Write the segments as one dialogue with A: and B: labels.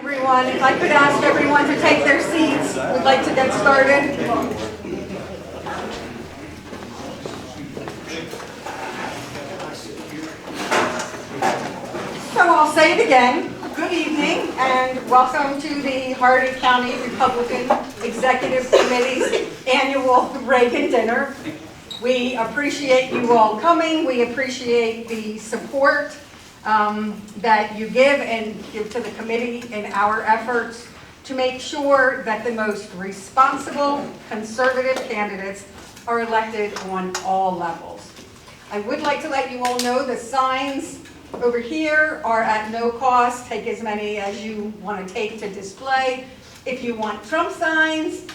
A: everyone. If I could ask everyone to take their seats, we'd like to get started. So I'll say it again. Good evening and welcome to the Hardee County Republican Executive Committee's annual Reagan dinner. We appreciate you all coming. We appreciate the support that you give to the committee in our efforts to make sure that the most responsible conservative candidates are elected on all levels. I would like to let you all know the signs over here are at no cost. Take as many as you want to take to display. If you want Trump signs,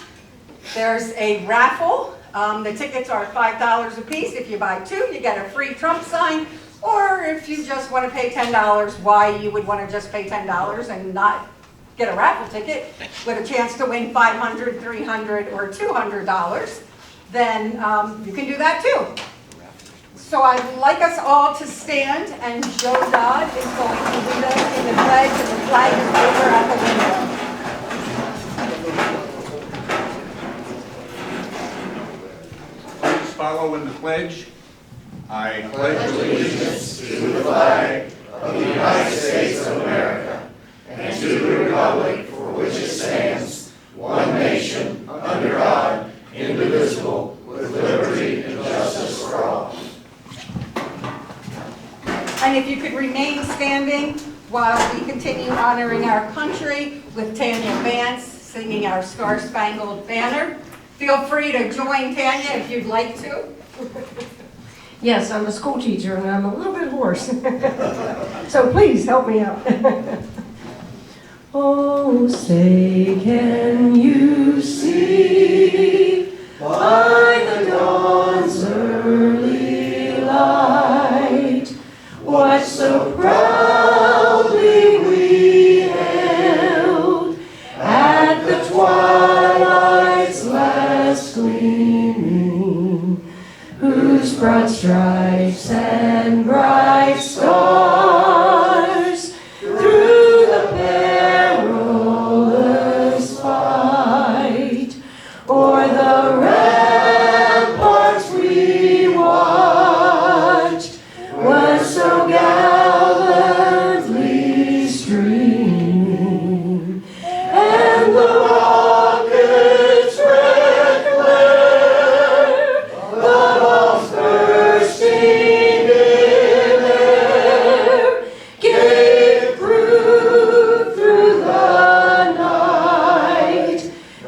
A: there's a raffle. The tickets are $5 a piece. If you buy two, you get a free Trump sign. Or if you just want to pay $10, why you would want to just pay $10 and not get a raffle ticket with a chance to win $500, $300, or $200, then you can do that too. So I'd like us all to stand, and Joe Dodd is going to lead us in the pledge, and the flag is over at the window.
B: Please follow in the pledge. I
C: pledge allegiance to the flag of the United States of America and to the republic for which it stands, one nation, under God, indivisible, with liberty and justice for all.
A: And if you could remain standing while we continue honoring our country with Tanya Vance singing our Star-Spangled Banner. Feel free to join Tanya if you'd like to.
D: Yes, I'm a school teacher and I'm a little bit hoarse. So please help me out. Oh, say can you see by the dawn's early light what so proudly we hailed at the twilight's last gleaming, whose broad stripes and bright stars through the perilous fight o'er the ramparts we watched was so gallantly streaming, and the rockets' red glare, the bombs bursting in air, gave proof through the night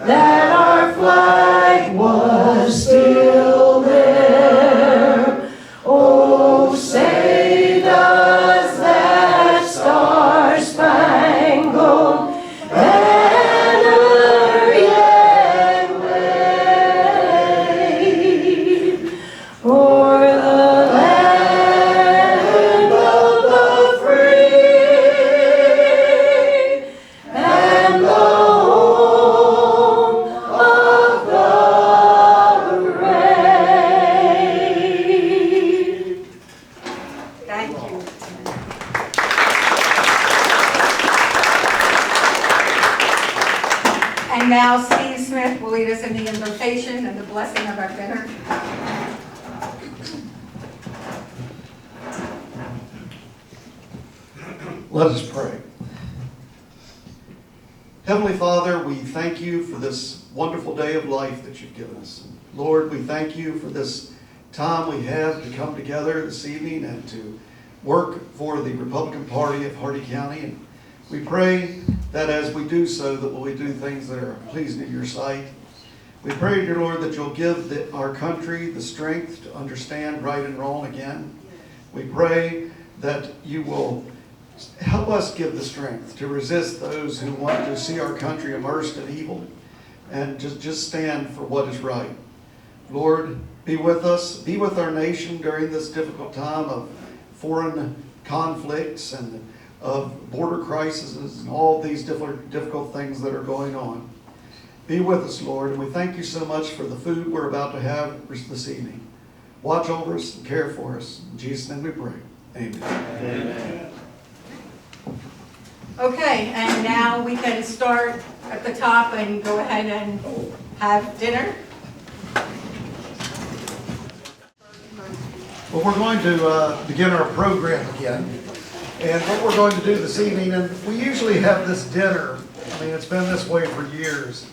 D: that our flag was still there. Oh, say does that star-spangled banner yet wave o'er the land of the free and the home of the brave?
A: Thank you. And now Steve Smith will lead us in the invocation and the blessing of our dinner.
E: Let us pray. Heavenly Father, we thank you for this wonderful day of life that you've given us. Lord, we thank you for this time we have to come together this evening and to work for the Republican Party of Hardee County. And we pray that as we do so, that we do things that are pleasing in your sight. We pray, dear Lord, that you'll give our country the strength to understand right and wrong again. We pray that you will help us give the strength to resist those who want to see our country immersed in evil and just stand for what is right. Lord, be with us, be with our nation during this difficult time of foreign conflicts and of border crises and all these difficult things that are going on. Be with us, Lord, and we thank you so much for the food we're about to have this evening. Watch over us and care for us. In Jesus' name we pray. Amen.
C: Amen.
A: Okay, and now we can start at the top and go ahead and have dinner.
E: Well, we're going to begin our program again. And what we're going to do this evening, and we usually have this dinner, I mean, it's been this way for years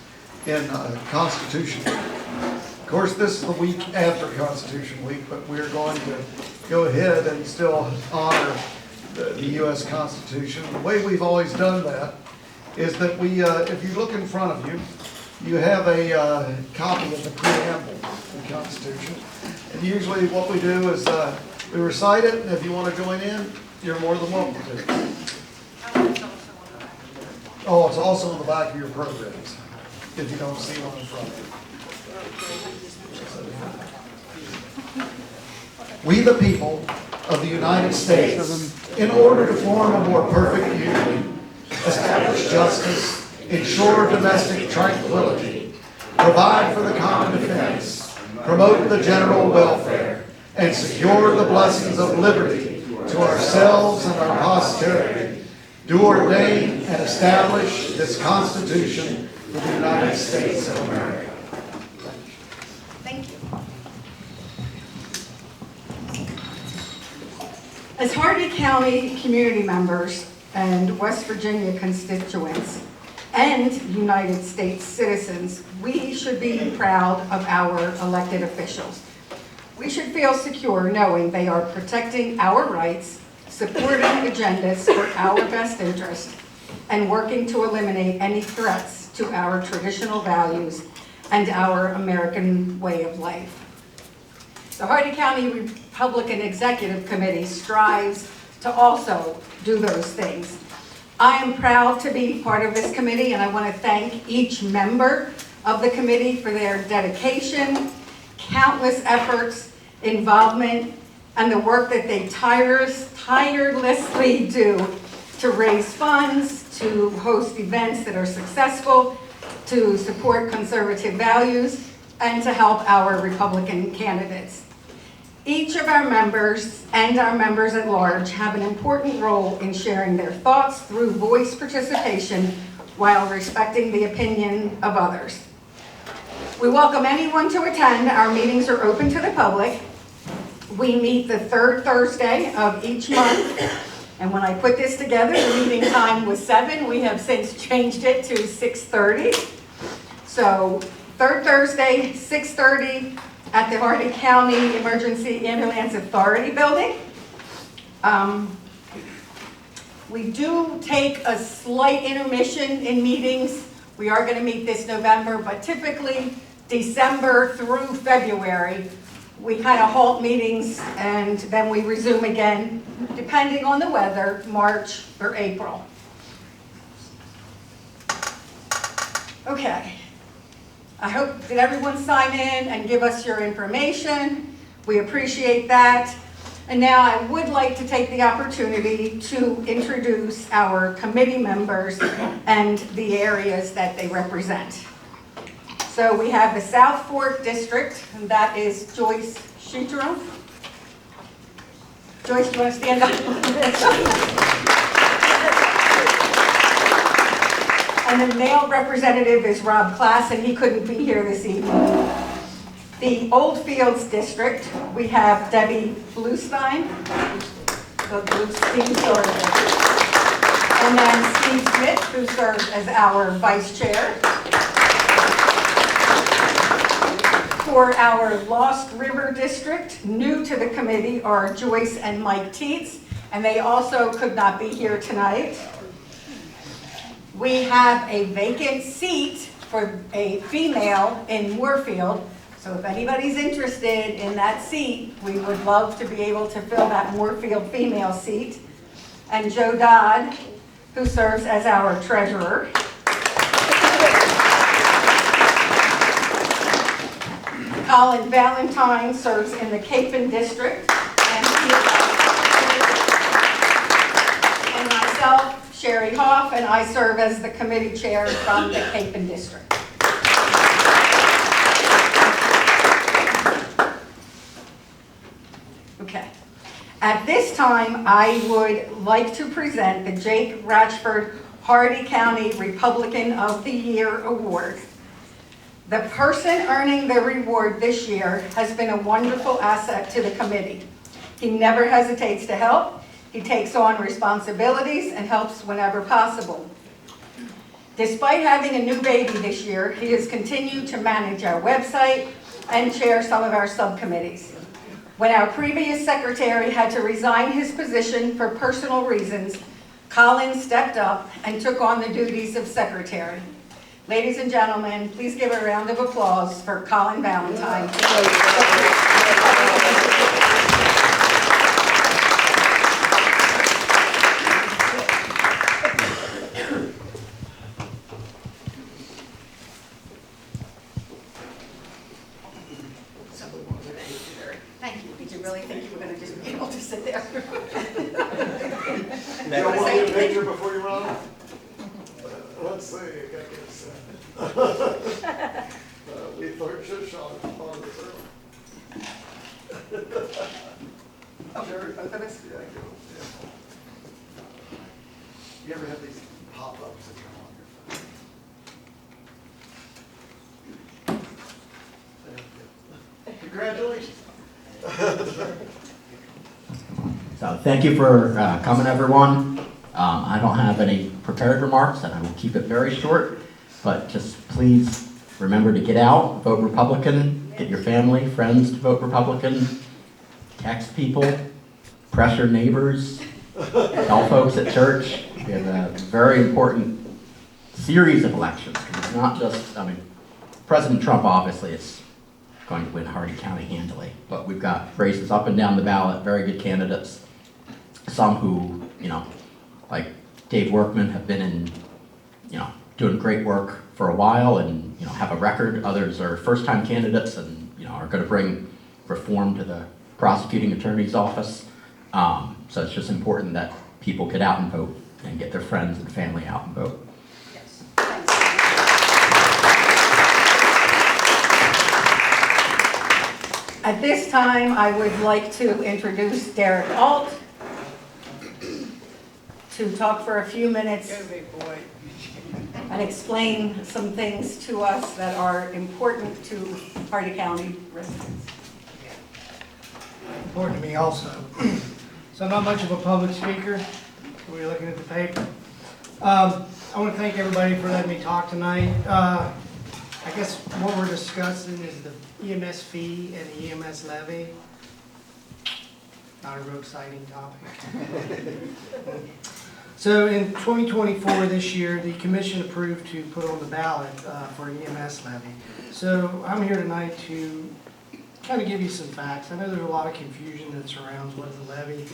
E: in Constitution Week. Of course, this is the week after Constitution Week, but we're going to go ahead and still honor the U.S. Constitution. The way we've always done that is that we, if you look in front of you, you have a copy of the preamble to the Constitution. And usually what we do is we recite it, and if you want to join in, you're more than welcome to. Oh, it's also in the back of your programs, if you don't see one in front of you. We, the people of the United States, in order to form a more perfect union, establish justice, ensure domestic tranquility, provide for the common defense, promote the general welfare, and secure the blessings of liberty to ourselves and our posterity, do ordain and establish this Constitution for the United States of America.
A: Thank you. As Hardee County community members and West Virginia constituents and United States citizens, we should be proud of our elected officials. We should feel secure knowing they are protecting our rights, supporting agendas for our best interest, and working to eliminate any threats to our traditional values and our American way of life. The Hardee County Republican Executive Committee strives to also do those things. I am proud to be part of this committee, and I want to thank each member of the committee for their dedication, countless efforts, involvement, and the work that they tirelessly do to raise funds, to host events that are successful, to support conservative values, and to help our Republican candidates. Each of our members and our members at large have an important role in sharing their thoughts through voice participation while respecting the opinion of others. We welcome anyone to attend. Our meetings are open to the public. We meet the third Thursday of each month. And when I put this together, the meeting time was 7. We have since changed it to 6:30. So third Thursday, 6:30 at the Hardee County Emergency Ambulance Authority building. We do take a slight intermission in meetings. We are going to meet this November, but typically December through February, we kind of halt meetings and then we resume again, depending on the weather, March or April. Okay. I hope that everyone sign in and give us your information. We appreciate that. And now I would like to take the opportunity to introduce our committee members and the areas that they represent. So we have the South Fork District, and that is Joyce Shutro. Joyce, do you want to stand up? And the male representative is Rob Klass, and he couldn't be here this evening. The Oldfields District, we have Debbie Bluestein. And then Steve Smith, who serves as our vice chair. For our Lost River District, new to the committee are Joyce and Mike Teets, and they also could not be here tonight. We have a vacant seat for a female in Moorefield. So if anybody's interested in that seat, we would love to be able to fill that Moorefield female seat. And Joe Dodd, who serves as our treasurer. Colin Valentine serves in the Capon District. And myself, Sherry Hoff, and I serve as the committee chair from the Capon District. Okay. At this time, I would like to present the Jake Ratchford Hardy County Republican of the Year Award. The person earning the reward this year has been a wonderful asset to the committee. He never hesitates to help. He takes on responsibilities and helps whenever possible. Despite having a new baby this year, he has continued to manage our website and chair some of our subcommittees. When our previous secretary had to resign his position for personal reasons, Colin stepped up and took on the duties of secretary. Ladies and gentlemen, please give a round of applause for Colin Valentine. Thank you. Did you really think you were going to just be able to sit there?
C: You don't want to get a picture before you run? Let's see, I got this. We thought should have shot it on this early.
A: Oh, both of us?
C: Yeah, go. Yeah. You ever have these pop-ups that come on your phone? Congratulations.
F: So thank you for coming, everyone. I don't have any prepared remarks, and I will keep it very short, but just please remember to get out, vote Republican, get your family, friends to vote Republican, text people, pressure neighbors, tell folks at church. We have a very important series of elections. It's not just, I mean, President Trump obviously is going to win Hardy County handily, but we've got races up and down the ballot, very good candidates. Some who, like Dave Workman have been in, doing great work for a while and, have a record. Others are first-time candidates and, are going to bring reform to the prosecuting attorney's office. So it's just important that people get out and vote and get their friends and family out and vote.
A: Yes. At this time, I would like to introduce Derek Alt to talk for a few minutes and explain some things to us that are important to Hardy County residents.
G: Important to me also. So I'm not much of a public speaker. We're looking at the paper. I want to thank everybody for letting me talk tonight. I guess what we're discussing is the EMS fee and the EMS levy. Not a real exciting topic. So in 2024, this year, the commission approved to put on the ballot for EMS levy. So I'm here tonight to kind of give you some facts. I know there's a lot of confusion that surrounds what is a levy,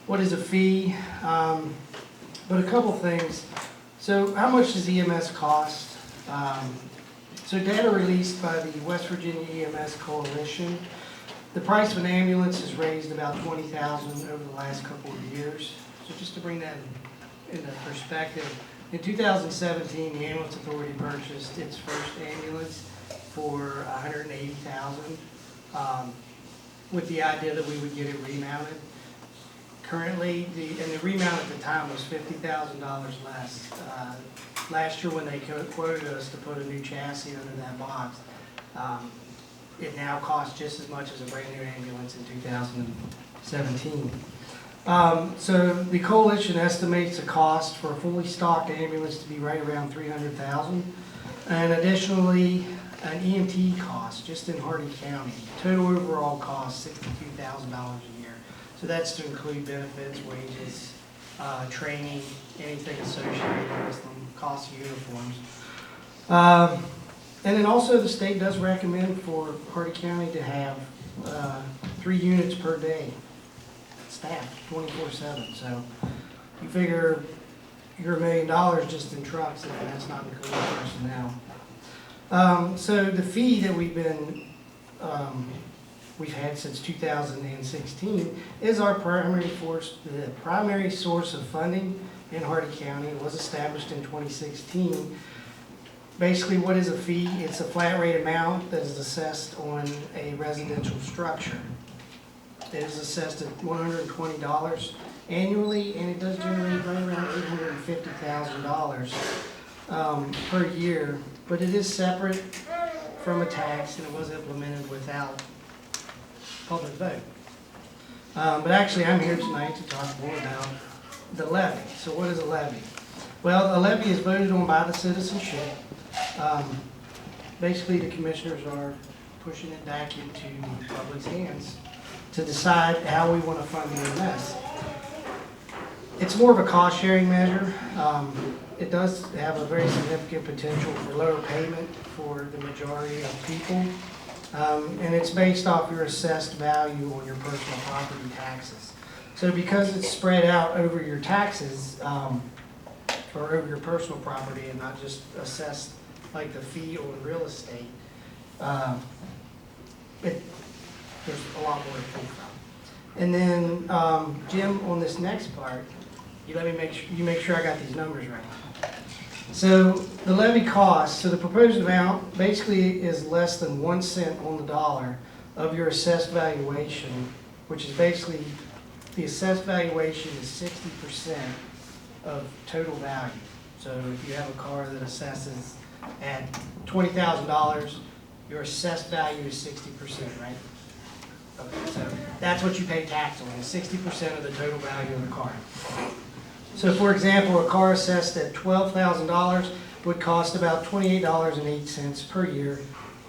G: what is a fee, but a couple things. So how much does EMS cost? So data released by the West Virginia EMS Coalition, the price of an ambulance has raised about $20,000 over the last couple of years. So just to bring that into perspective, in 2017, the Ambulance Authority purchased its first ambulance for $180,000 with the idea that we would get it remounted. Currently, the remount at the time was $50,000 less. Last year when they quoted us to put a new chassis under that box, it now costs just as much as a brand new ambulance in 2017. So the coalition estimates the cost for a fully stocked ambulance to be right around $300,000. And additionally, an EMT cost just in Hardy County. Total overall cost $62,000 a year. So that's to include benefits, wages, training, anything associated with them, cost of uniforms. And then also the state does recommend for Hardy County to have 3 units per day staffed 24/7. So you figure you're $1 million just in trucks, and that's not including personnel. So the fee that we've had since 2016 is our primary source of funding in Hardy County. It was established in 2016. Basically, what is a fee? It's a flat rate amount that is assessed on a residential structure. It is assessed at $120 annually, and it does generate right around $850,000 per year. But it is separate from a tax, and it was implemented without public vote. But actually, I'm here tonight to talk more about the levy. So what is a levy? Well, a levy is voted on by the citizenship. Basically, the commissioners are pushing it back into the public's hands to decide how we want to fund the EMS. It's more of a cost-sharing measure. It does have a very significant potential for lower payment for the majority of people. And it's based off your assessed value on your personal property taxes. So because it's spread out over your taxes, or over your personal property and not just assessed like the fee on real estate, there's a lot more to pull from. And then, Jim, on this next part, you make sure I got these numbers right. So the levy cost, so the proposed amount basically is less than 1 cent on the dollar of your assessed valuation, which is basically, the assessed valuation is 60% of total value. So if you have a car that assesses at $20,000, your assessed value is 60%, right? Okay, so that's what you pay tax on, is 60% of the total value of the car. So for example, a car assessed at $12,000 would cost about $28.08 per year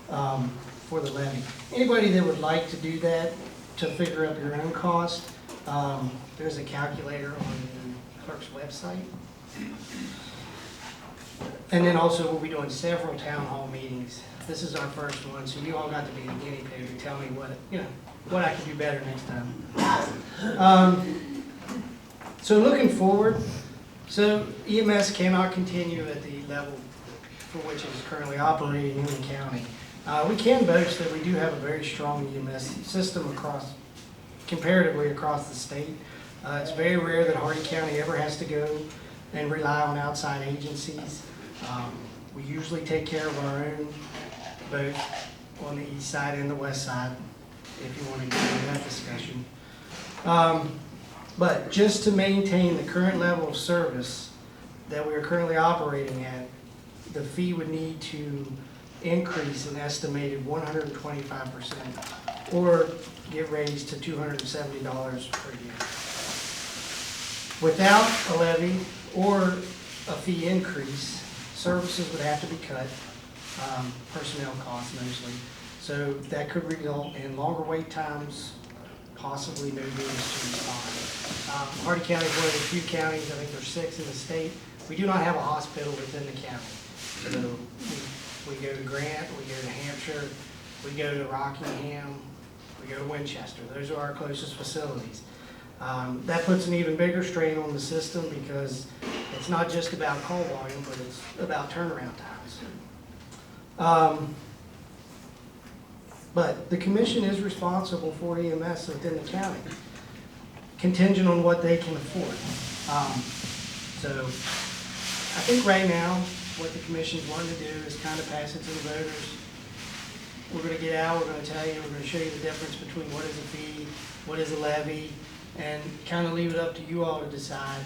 G: for the levy. Anybody that would like to do that to figure up your own cost, there's a calculator on the clerk's website. And then also we'll be doing several town hall meetings. This is our first one, so you all got to be the guinea pig and tell me what I can do better next time. So looking forward, so EMS cannot continue at the level for which it is currently operating in the county. We can boast that we do have a very strong EMS system comparatively across the state. It's very rare that Hardee County ever has to go and rely on outside agencies. We usually take care of our own, both on the east side and the west side, if you want to get into that discussion. But just to maintain the current level of service that we are currently operating at, the fee would need to increase an estimated 125% or get raised to $270 per year. Without a levy or a fee increase, services would have to be cut, personnel costs mostly. So that could result in longer wait times, possibly no means to respond. Hardee County is one of the few counties, I think there's 6 in the state. We do not have a hospital within the county. So we go to Grant, we go to Hampshire, we go to Rockingham, we go to Winchester. Those are our closest facilities. That puts an even bigger strain on the system because it's not just about call volume, but it's about turnaround times. But the commission is responsible for EMS within the county, contingent on what they can afford. So I think right now, what the commission's wanting to do is kind of pass it to the voters. We're going to get out, we're going to tell you, we're going to show you the difference between what is a fee, what is a levy, and kind of leave it up to you all to decide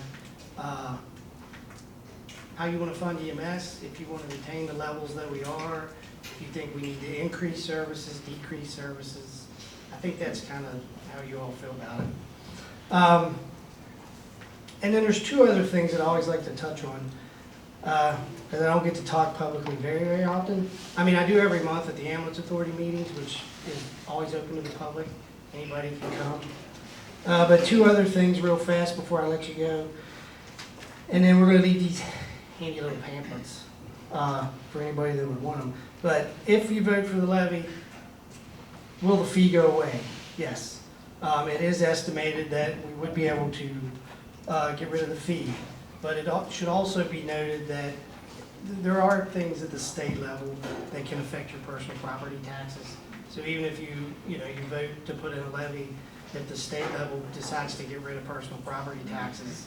G: how you want to fund EMS, if you want to retain the levels that we are, if you think we need to increase services, decrease services. I think that's kind of how you all feel about it. And then there's 2 other things that I always like to touch on, because I don't get to talk publicly very, very often. I mean, I do every month at the Ambulance Authority meetings, which is always open to the public. Anybody can come. But 2 other things real fast before I let you go. And then we're going to leave these handy little pamphlets for anybody that would want them. But if you vote for the levy, will the fee go away? Yes. It is estimated that we would be able to get rid of the fee. But it should also be noted that there are things at the state level that can affect your personal property taxes. So even if you vote to put in a levy, if the state level decides to get rid of personal property taxes,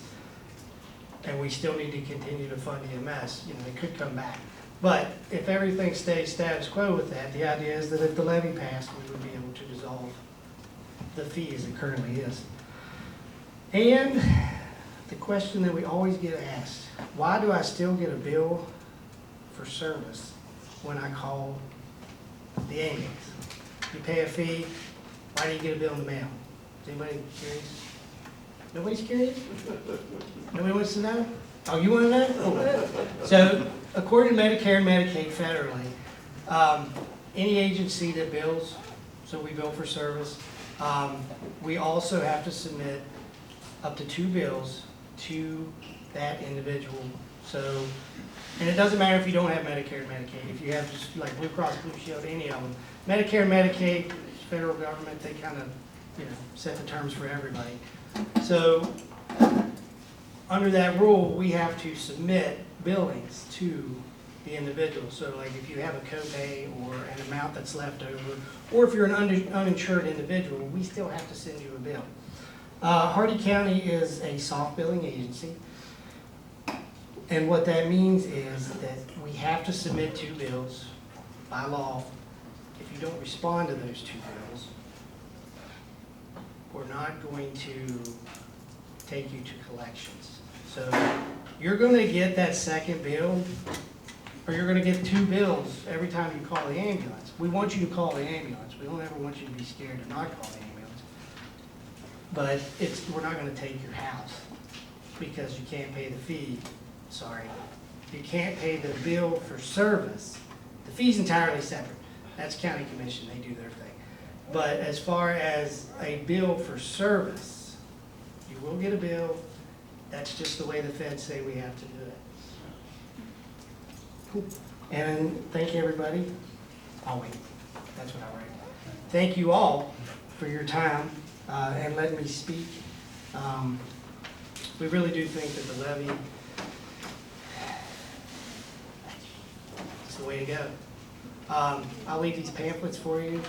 G: and we still need to continue to fund EMS, it could come back. But if everything stays status quo with that, the idea is that if the levy passed, we would be able to dissolve the fee as it currently is. And the question that we always get asked, why do I still get a bill for service when I call the ambulance? You pay a fee, why do you get a bill in the mail? Is anybody curious? Nobody's curious? Nobody wants to know? Oh, you want to know? Oh. So, according to Medicare and Medicaid federally, any agency that bills, so we bill for service, we also have to submit up to 2 bills to that individual. So, and it doesn't matter if you don't have Medicare and Medicaid, if you have just like Blue Cross Blue Shield, any of them. Medicare and Medicaid, federal government, they kind of, set the terms for everybody. So, under that rule, we have to submit billings to the individual. So like if you have a copay or an amount that's left over, or if you're an uninsured individual, we still have to send you a bill. Hardy County is a soft billing agency. And what that means is that we have to submit 2 bills by law. If you don't respond to those 2 bills, we're not going to take you to collections. So you're going to get that second bill, or you're going to get 2 bills every time you call the ambulance. We want you to call the ambulance. We don't ever want you to be scared to not call the ambulance. But we're not going to take your house because you can't pay the fee. Sorry. You can't pay the bill for service. The fee's entirely separate. That's county commission. They do their thing. But as far as a bill for service, you will get a bill. That's just the way the feds say we have to do it. Cool. And thank you, everybody. I'll wait. That's what I write. Thank you all for your time and letting me speak. We really do think that the levy is the way to go. I'll leave these pamphlets for you,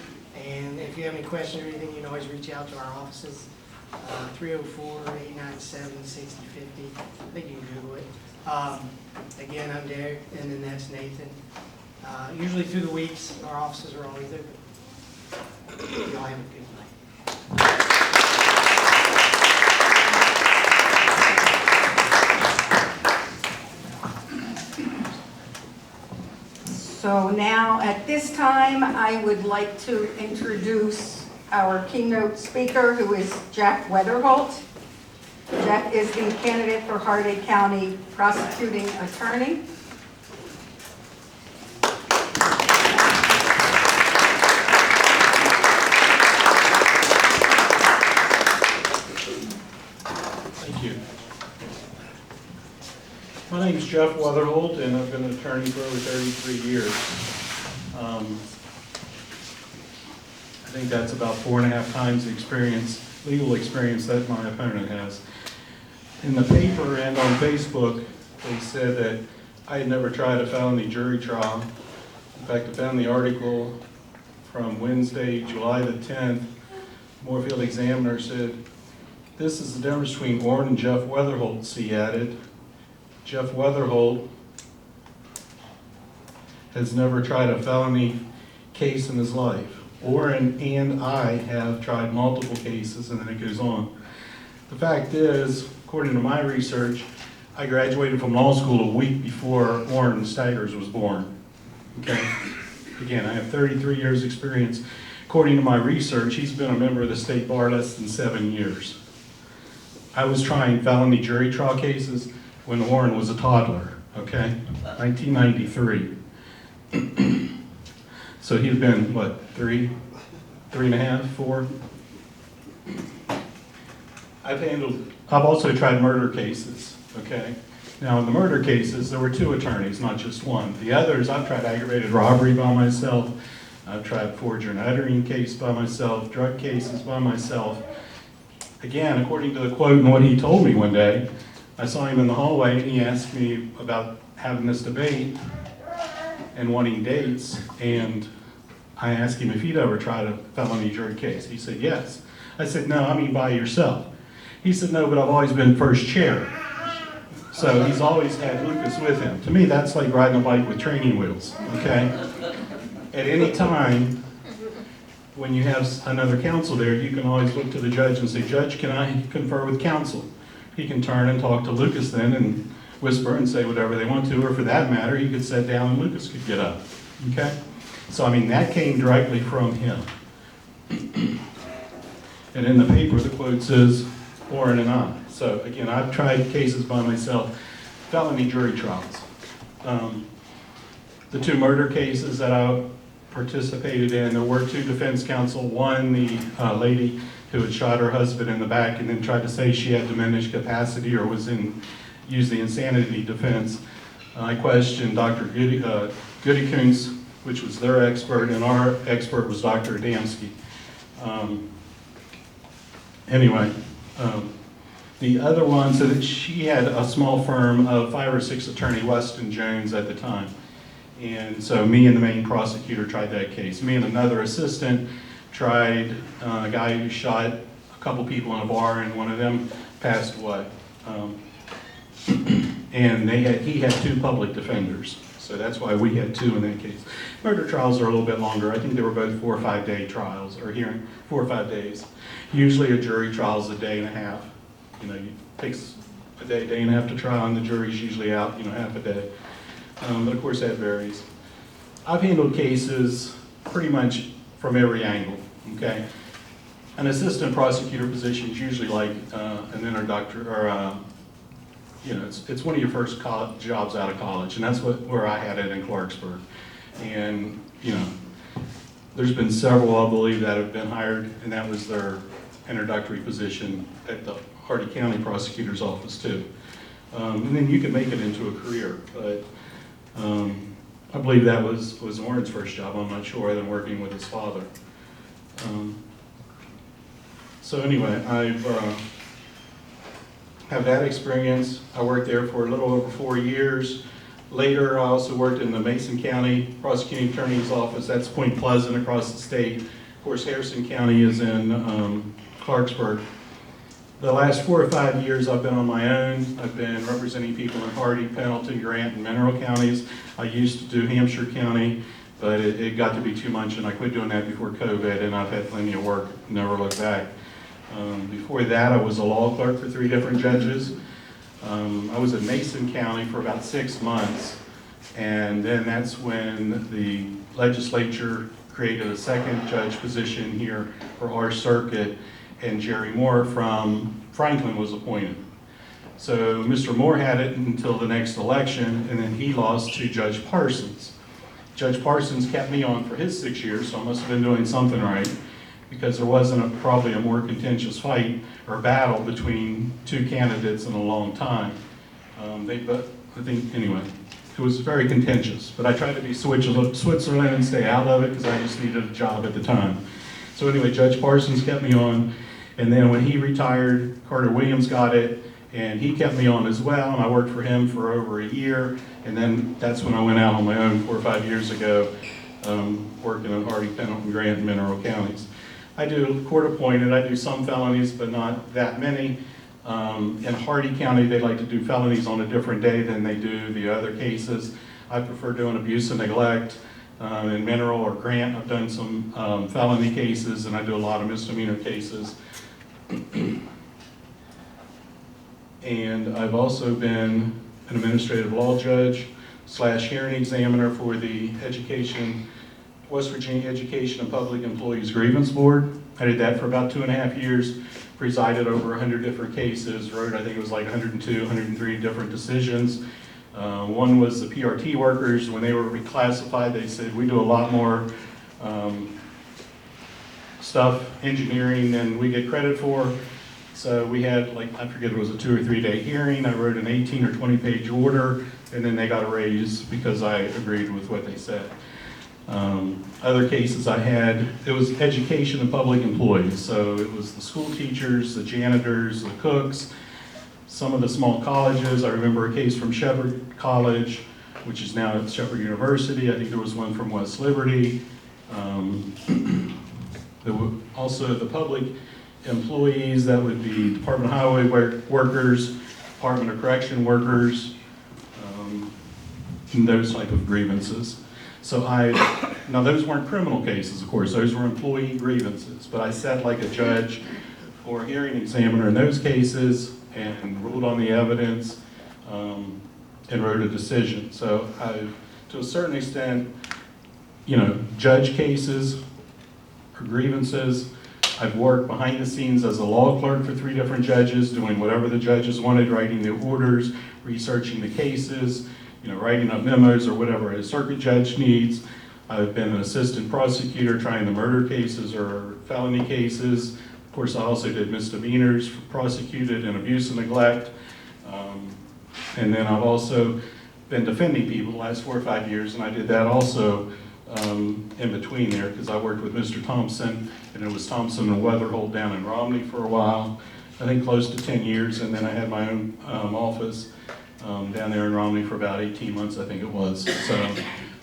G: and if you have any questions or anything, you can always reach out to our offices, 304-897-6050. I think you can Google it. Again, I'm Derek, and then that's Nathan. Usually through the weeks, our offices are always open. Y'all have a good night.
A: So now, at this time, I would like to introduce our keynote speaker, who is Jeff Weatherholt. Jeff is the candidate for Hardee County Prosecuting Attorney.
H: Thank you. My name is Jeff Weatherholt, and I've been an attorney for over 33 years. I think that's about 4.5 times the legal experience that my opponent has. In the paper and on Facebook, they said that I had never tried a felony jury trial. In fact, I found the article from Wednesday, July the 10th. Moorefield Examiner said, "This is the difference between Orrin and Jeff Weatherholt," she added. Jeff Weatherholt has never tried a felony case in his life. Orrin and I have tried multiple cases, and then it goes on. The fact is, according to my research, I graduated from law school a week before Orrin Staggers was born. Okay? Again, I have 33 years experience. According to my research, he's been a member of the state bar less than 7 years. I was trying felony jury trial cases when Orrin was a toddler, okay? 1993. So he'd been, what, 3.5, 4? I've also tried murder cases, okay? Now, in the murder cases, there were 2 attorneys, not just one. The others, I've tried aggravated robbery by myself. I've tried forgery and uttering case by myself, drug cases by myself. Again, according to the quote and what he told me one day, I saw him in the hallway and he asked me about having this debate and wanting dates, and I asked him if he'd ever tried a felony jury case. He said yes. I said, no, I mean by yourself. He said, no, but I've always been first chair. So he's always had Lucas with him. To me, that's like riding a bike with training wheels, okay? At any time, when you have another counsel there, you can always look to the judge and say, Judge, can I confer with counsel? He can turn and talk to Lucas then and whisper and say whatever they want to, or for that matter, he could sit down and Lucas could get up, okay? So, I mean, that came directly from him. And in the paper, the quote says, Warren and I. So, again, I've tried cases by myself, felony jury trials. The 2 murder cases that I participated in, there were 2 defense counsel. One, the lady who had shot her husband in the back and then tried to say she had diminished capacity or used the insanity defense. I questioned Dr. Goody Kuntz, which was their expert, and our expert was Dr. Adamski. The other one, so that she had a small firm of 5 or 6 attorney, Weston Jones at the time. And so me and the main prosecutor tried that case. Me and another assistant tried a guy who shot a couple people in a bar, and one of them passed away. And he had 2 public defenders. So that's why we had 2 in that case. Murder trials are a little bit longer. I think they were both 4 or 5 day trials, or hearing 4 or 5 days. Usually a jury trial is a day and a half. You know, it takes a day and a half to trial, and the jury's usually out, half a day. But of course that varies. I've handled cases pretty much from every angle, okay? An assistant prosecutor position is usually like an introductory, or it's one of your first jobs out of college, and that's where I had it in Clarksburg. And, there's been several, I believe, that have been hired, and that was their introductory position at the Hardy County Prosecutor's Office too. And then you can make it into a career, but I believe that was Warren's first job, I'm not sure, other than working with his father. So anyway, I've have that experience. I worked there for a little over 4 years. Later, I also worked in the Mason County Prosecuting Attorney's Office. That's Point Pleasant across the state. Of course, Harrison County is in Clarksburg. The last 4 or 5 years I've been on my own. I've been representing people in Hardy, Pendleton, Grant, and Mineral counties. I used to do Hampshire County, but it got to be too much, and I quit doing that before COVID, and I've had plenty of work, never looked back. Before that, I was a law clerk for 3 different judges. I was in Mason County for about 6 months, and then that's when the legislature created a second judge position here for our circuit, and Jerry Moore from Franklin was appointed. So Mr. Moore had it until the next election, and then he lost to Judge Parsons. Judge Parsons kept me on for his 6 years, so I must have been doing something right, because there wasn't probably a more contentious fight or battle between 2 candidates in a long time. Anyway, it was very contentious, but I tried to be Switzerland and stay out of it because I just needed a job at the time. So anyway, Judge Parsons kept me on, and then when he retired, Carter Williams got it, and he kept me on as well, and I worked for him for over a year, and then that's when I went out on my own 4 or 5 years ago, working in Hardy, Pendleton, Grant, and Mineral counties. I do court appointed, I do some felonies, but not that many. In Hardy County, they like to do felonies on a different day than they do the other cases. I prefer doing abuse and neglect. In Mineral or Grant, I've done some felony cases, and I do a lot of misdemeanor cases. And I've also been an administrative law judge / hearing examiner for the West Virginia Education and Public Employees Grievance Board. I did that for about 2.5 years, presided over 100 different cases, wrote, I think it was like 102, 103 different decisions. One was the PRT workers. When they were reclassified, they said, we do a lot more engineering than we get credit for. So we had, I forget, it was a 2 or 3 day hearing. I wrote an 18 or 20 page order, and then they got a raise because I agreed with what they said. Other cases I had, it was education and public employees. So it was the school teachers, the janitors, the cooks, some of the small colleges. I remember a case from Shepherd College, which is now at Shepherd University. I think there was one from West Liberty. There were also the public employees, that would be Department of Highway workers, Department of Correction workers, and those type of grievances. So now those weren't criminal cases, of course, those were employee grievances, but I sat like a judge or hearing examiner in those cases and ruled on the evidence and wrote a decision. So to a certain extent, judge cases or grievances. I've worked behind the scenes as a law clerk for 3 different judges, doing whatever the judges wanted, writing the orders, researching the cases, writing up memos or whatever a circuit judge needs. I've been an assistant prosecutor trying the murder cases or felony cases. Of course, I also did misdemeanors, prosecuted and abuse and neglect. And then I've also been defending people the last 4 or 5 years, and I did that also in between there, because I worked with Mr. Thompson, and it was Thompson and Weatherholt down in Romney for a while, I think close to 10 years, and then I had my own office down there in Romney for about 18 months, I think it was. So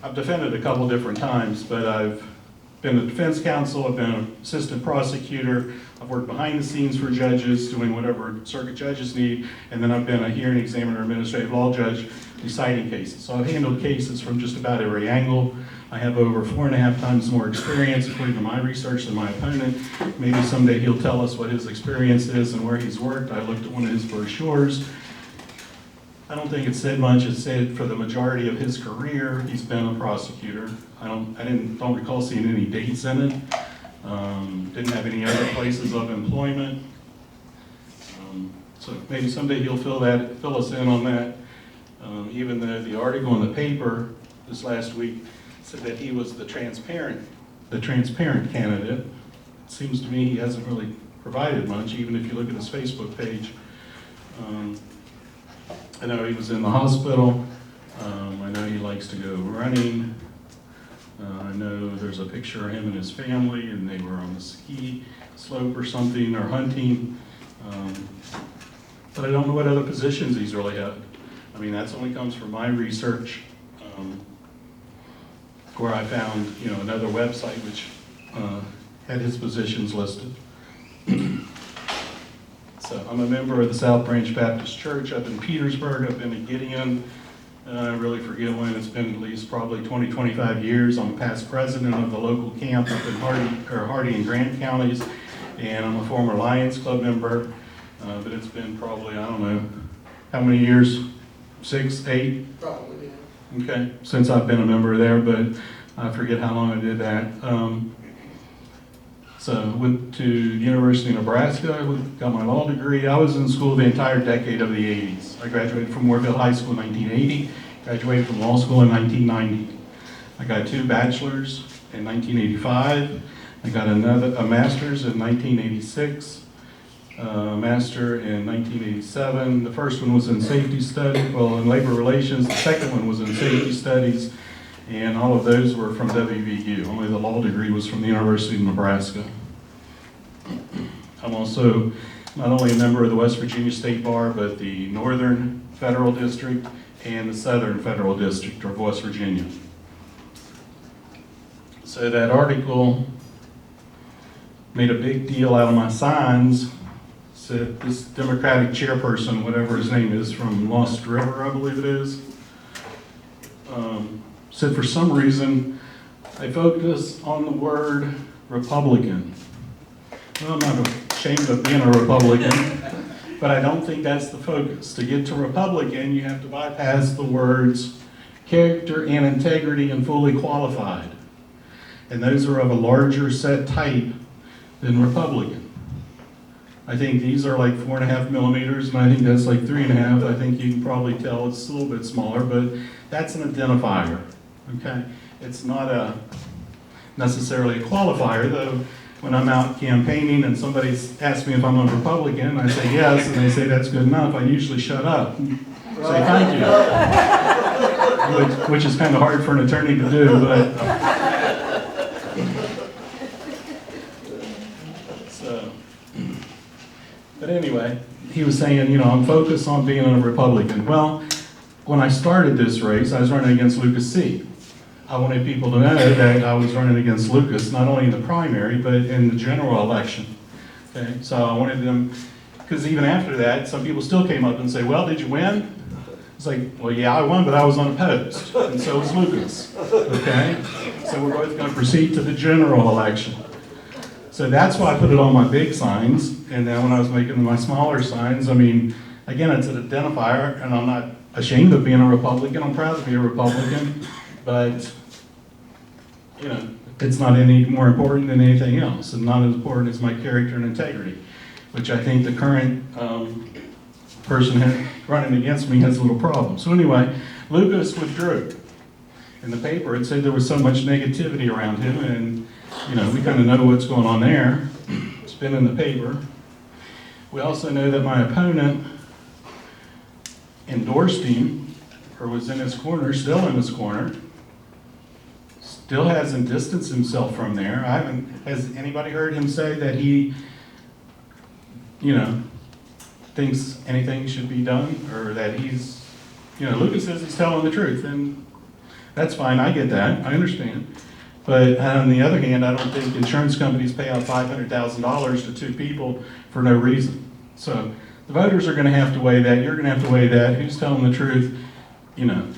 H: I've defended a couple different times, but I've been a defense counsel, I've been an assistant prosecutor, I've worked behind the scenes for judges, doing whatever circuit judges need, and then I've been a hearing examiner, administrative law judge, deciding cases. So I've handled cases from just about every angle. I have over 4.5 times more experience, according to my research, than my opponent. Maybe someday he'll tell us what his experience is and where he's worked. I looked at one of his brochures. I don't think it said much. It said for the majority of his career, he's been a prosecutor. I don't recall seeing any dates in it. Didn't have any other places of employment. So maybe someday he'll fill us in on that. Even though the article in the paper this last week said that he was the transparent candidate. It seems to me he hasn't really provided much, even if you look at his Facebook page. I know he was in the hospital. I know he likes to go running. I know there's a picture of him and his family, and they were on the ski slope or something, or hunting. But I don't know what other positions he's really had. I mean, that's only comes from my research, where I found, another website which had his positions listed. So I'm a member of the South Branch Baptist Church up in Petersburg. I've been to Gideon. I really forget when. It's been at least probably 20, 25 years. I'm past president of the local camp up in Hardy and Grant counties, and I'm a former Lions Club member. But it's been probably, I don't know, how many years? 6, 8?
C: Probably, yeah.
H: Okay, since I've been a member there, but I forget how long I did that. So went to University of Nebraska, got my law degree. I was in school the entire decade of the 80s. I graduated from Moorefield High School in 1980, graduated from law school in 1990. I got 2 bachelors in 1985. I got a master's in 1986. Master in 1987. The first one was in safety studies, in labor relations. The second one was in safety studies, and all of those were from WVU. Only the law degree was from the University of Nebraska. I'm also not only a member of the West Virginia State Bar, but the Northern Federal District and the Southern Federal District of West Virginia. So that article made a big deal out of my signs. Said this Democratic chairperson, whatever his name is, from Lost River, I believe it is, said for some reason I focus on the word Republican. Well, I'm not ashamed of being a Republican, but I don't think that's the focus. To get to Republican, you have to bypass the words character and integrity and fully qualified. And those are of a larger set type than Republican. I think these are like 4.5 millimeters, and I think that's like 3.5. I think you can probably tell it's a little bit smaller, but that's an identifier, okay? It's not necessarily a qualifier, though. When I'm out campaigning and somebody asks me if I'm a Republican, I say yes, and they say that's good enough, I usually shut up and say thank you, which is kind of hard for an attorney to do, but. But anyway, he was saying, I'm focused on being a Republican. Well, when I started this race, I was running against Lucas C. I wanted people to know that I was running against Lucas, not only in the primary, but in the general election. Okay, so I wanted them, because even after that, some people still came up and say, well, did you win? It's like, well, yeah, I won, but I was unopposed, and so was Lucas, okay? So we're both gonna proceed to the general election. So that's why I put it on my big signs, and then when I was making my smaller signs, I mean, again, it's an identifier, and I'm not ashamed of being a Republican, I'm proud to be a Republican, but, you know, it's not any more important than anything else, and not as important as my character and integrity, which I think the current person running against me has a little problem. So anyway, Lucas withdrew. In the paper, it said there was so much negativity around him, and you know, we kind of know what's going on there. It's been in the paper. We also know that my opponent endorsed him, or was in his corner, still in his corner. Still hasn't distanced himself from there. Has anybody heard him say that he, you know, thinks anything should be done, or that he's, you know, Lucas says he's telling the truth, and that's fine, I get that, I understand. But on the other hand, I don't think insurance companies pay out $500,000 to two people for no reason. So the voters are gonna have to weigh that, you're gonna have to weigh that, who's telling the truth. You know,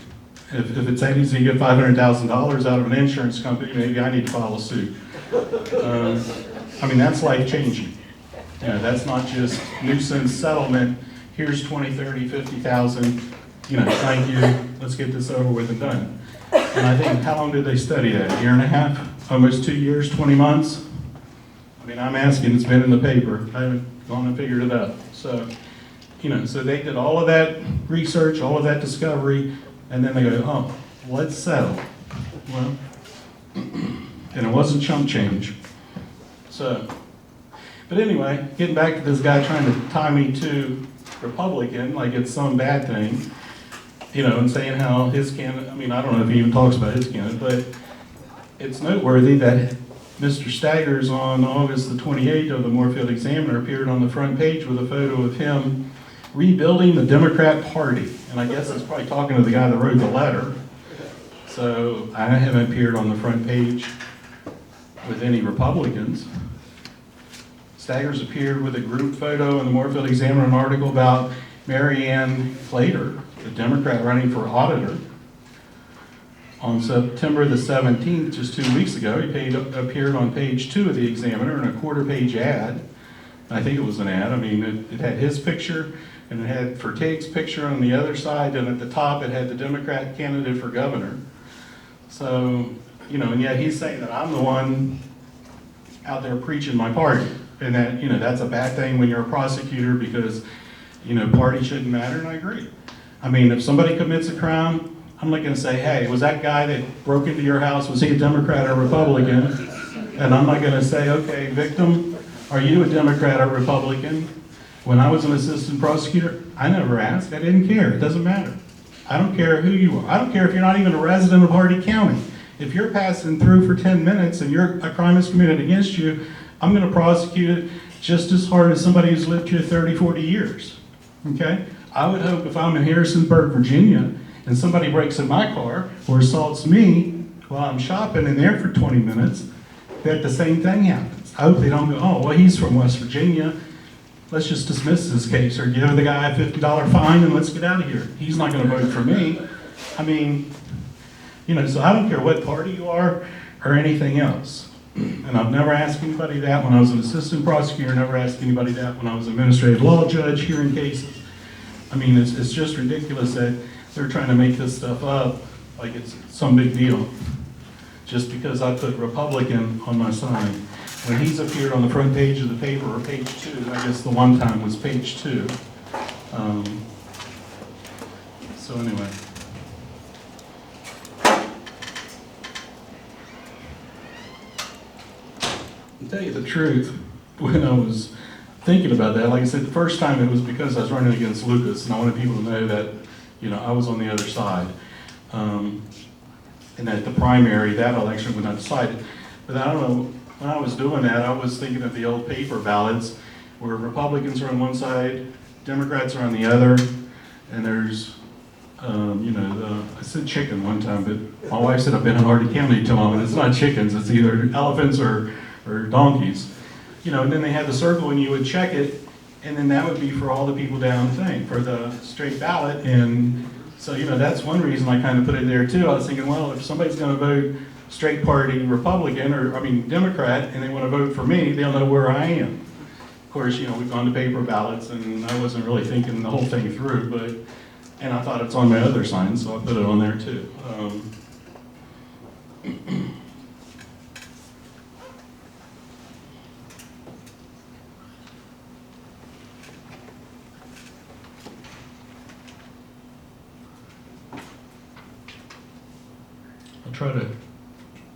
H: if it's that easy to get $500,000 out of an insurance company, maybe I need to file a suit. I mean, that's life changing. You know, that's not just nuisance settlement, here's 20, 30, 50,000, you know, thank you, let's get this over with and done. And I think, how long did they study that? A year and a half? Almost 2 years, 20 months? I mean, I'm asking, it's been in the paper, I haven't gone and figured it out. So, you know, so they did all of that research, all of that discovery, and then they go, oh, let's settle. Well, and it wasn't chump change. So, but anyway, getting back to this guy trying to tie me to Republican, like it's some bad thing, you know, and saying how his candidate, I mean, I don't know if he even talks about his candidate, but it's noteworthy that Mr. Staggers on August the 28th of the Moorefield Examiner appeared on the front page with a photo of him rebuilding the Democrat Party. And I guess it's probably talking to the guy that wrote the letter. So I haven't appeared on the front page with any Republicans. Staggers appeared with a group photo in the Moorefield Examiner, an article about Mary Ann Claytor, the Democrat running for auditor. On September the 17th, just 2 weeks ago, he appeared on page 2 of the Examiner in a quarter-page ad. I think it was an ad. I mean, it had his picture, and it had Fertig's picture on the other side, and at the top it had the Democrat candidate for governor. So, you know, and yet he's saying that I'm the one out there preaching my party, and that, you know, that's a bad thing when you're a prosecutor because, you know, party shouldn't matter, and I agree. I mean, if somebody commits a crime, I'm not going to say, hey, was that guy that broke into your house, was he a Democrat or Republican? And I'm not going to say, okay, victim, are you a Democrat or Republican? When I was an assistant prosecutor, I never asked. I didn't care. It doesn't matter. I don't care who you are. I don't care if you're not even a resident of Hardy County. If you're passing through for 10 minutes and a crime is committed against you, I'm going to prosecute it just as hard as somebody who's lived here 30, 40 years. Okay? I would hope if I'm in Harrisonburg, Virginia, and somebody breaks in my car or assaults me while I'm shopping in there for 20 minutes, that the same thing happens. I hope they don't go, oh, well, he's from West Virginia. Let's just dismiss this case or give the guy a $50 fine and let's get out of here. He's not going to vote for me. I mean, you know, so I don't care what party you are or anything else. And I've never asked anybody that when I was an assistant prosecutor, never asked anybody that when I was an administrative law judge hearing cases. I mean, it's just ridiculous that they're trying to make this stuff up like it's some big deal. Just because I put Republican on my sign. When he's appeared on the front page of the paper, or page 2, I guess the one time was page 2. So anyway. To tell you the truth, when I was thinking about that, like I said, the first time it was because I was running against Lucas, and I wanted people to know that, you know, I was on the other side. And that the primary, that election was not decided. But I don't know, when I was doing that, I was thinking of the old paper ballots where Republicans are on one side, Democrats are on the other, and there's, you know, I said chicken one time, but my wife said I've been in Hardy County too long, and it's not chickens, it's either elephants or donkeys. You know, and then they had the circle and you would check it, and then that would be for all the people down the thing, for the straight ballot, and So, that's one reason I kind of put it there too. I was thinking, well, if somebody's going to vote straight party Republican, Democrat, and they want to vote for me, they'll know where I am. Of course, we've gone to paper ballots, and I wasn't really thinking the whole thing through, and I thought it's on my other sign, so I put it on there too. I'll try to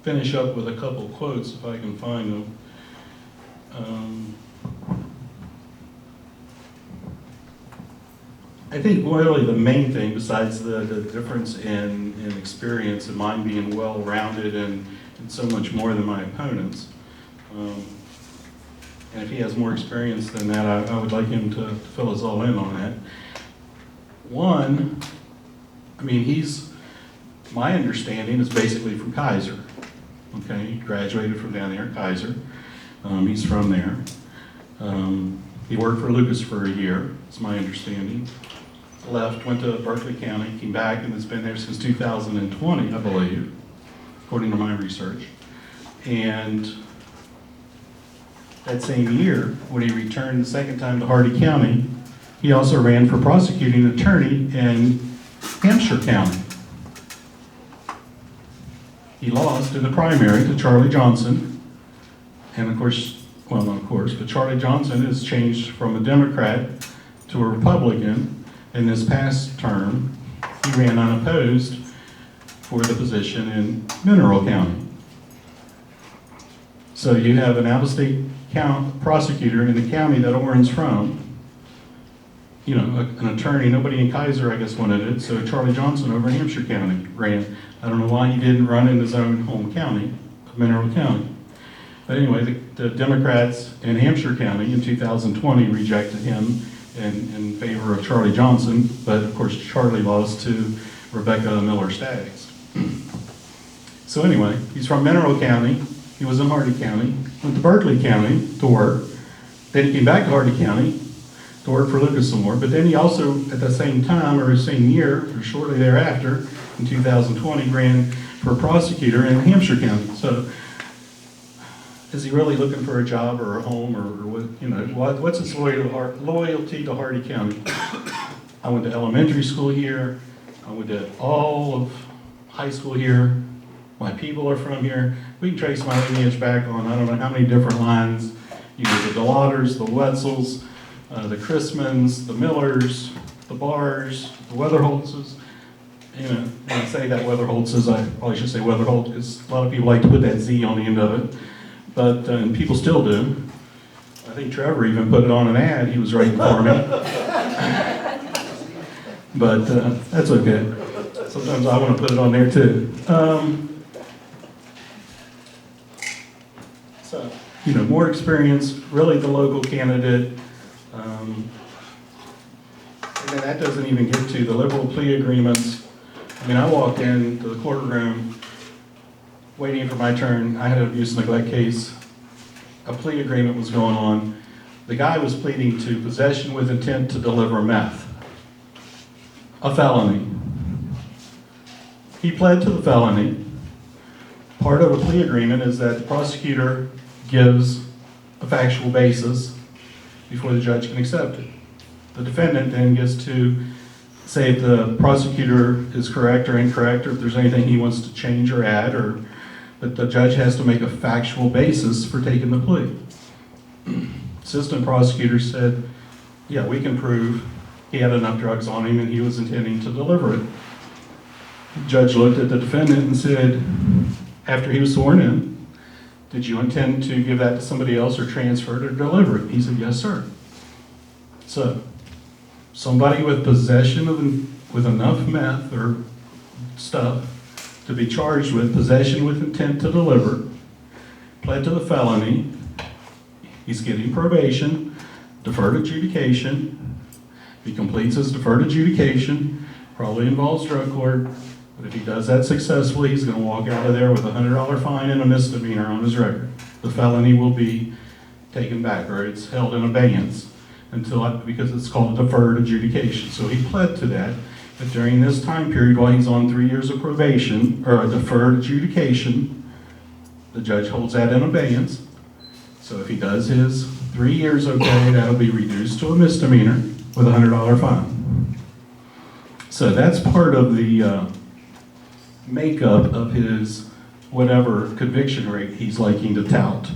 H: finish up with a couple quotes if I can find them. I think really the main thing, besides the difference in experience and mine being well-rounded and so much more than my opponents, and if he has more experience than that, I would like him to fill us all in on that. One, my understanding is basically from Kaiser. Okay, he graduated from down there, Kaiser. He's from there. He worked for Lucas for a year, it's my understanding. Left, went to Berkeley County, came back, and has been there since 2020, I believe, according to my research. And that same year, when he returned the second time to Hardy County, he also ran for prosecuting attorney in Hampshire County. He lost in the primary to Charlie Johnson, and of course, well, not of course, but Charlie Johnson has changed from a Democrat to a Republican. In this past term, he ran unopposed for the position in Mineral County. So you have an out-of-state prosecutor in the county that Orrin's from, an attorney. Nobody in Kaiser, I guess, wanted it, so Charlie Johnson over in Hampshire County ran. I don't know why he didn't run in his own home county, Mineral County. But anyway, the Democrats in Hampshire County in 2020 rejected him in favor of Charlie Johnson, but of course Charlie lost to Rebecca Miller Staggs. So anyway, he's from Mineral County, he was in Hardy County, went to Berkeley County to work, then he came back to Hardy County to work for Lucas some more, but then he also, at the same time, or the same year, or shortly thereafter, in 2020, ran for prosecutor in Hampshire County. So is he really looking for a job or a home, or what, what's his loyalty to Hardy County? I went to elementary school here. I went to all of high school here. My people are from here. We can trace my lineage back on I don't know how many different lines. The DeLauters, the Wetzels, the Chrismans, the Millers, the Bars, the Weatherholtzes. When I say that Weatherholtzes, I probably should say Weatherholt, because a lot of people like to put that Z on the end of it. But and people still do. I think Trevor even put it on an ad he was writing for me. But that's okay. Sometimes I want to put it on there too. So, more experience, really the local candidate. And then that doesn't even get to the liberal plea agreements. I walked into the courtroom waiting for my turn. I had an abuse and neglect case. A plea agreement was going on. The guy was pleading to possession with intent to deliver meth, a felony. He pled to the felony. Part of a plea agreement is that the prosecutor gives a factual basis before the judge can accept it. The defendant then gets to say if the prosecutor is correct or incorrect, or if there's anything he wants to change or add, but the judge has to make a factual basis for taking the plea. Assistant prosecutor said, yeah, we can prove he had enough drugs on him and he was intending to deliver it. The judge looked at the defendant and said, after he was sworn in, did you intend to give that to somebody else or transfer it or deliver it? He said, yes, sir. So, somebody with possession with enough meth or stuff to be charged with possession with intent to deliver, pled to the felony, he's getting probation, deferred adjudication. If he completes his deferred adjudication, probably involves drug court, but if he does that successfully, he's going to walk out of there with a $100 fine and a misdemeanor on his record. The felony will be taken back, or it's held in abeyance because it's called a deferred adjudication. So he pled to that. But during this time period, while he's on 3 years of probation, or a deferred adjudication, the judge holds that in abeyance. So if he does his 3 years okay, that'll be reduced to a misdemeanor with a $100 fine. So that's part of the makeup of his whatever conviction rate he's liking to tout.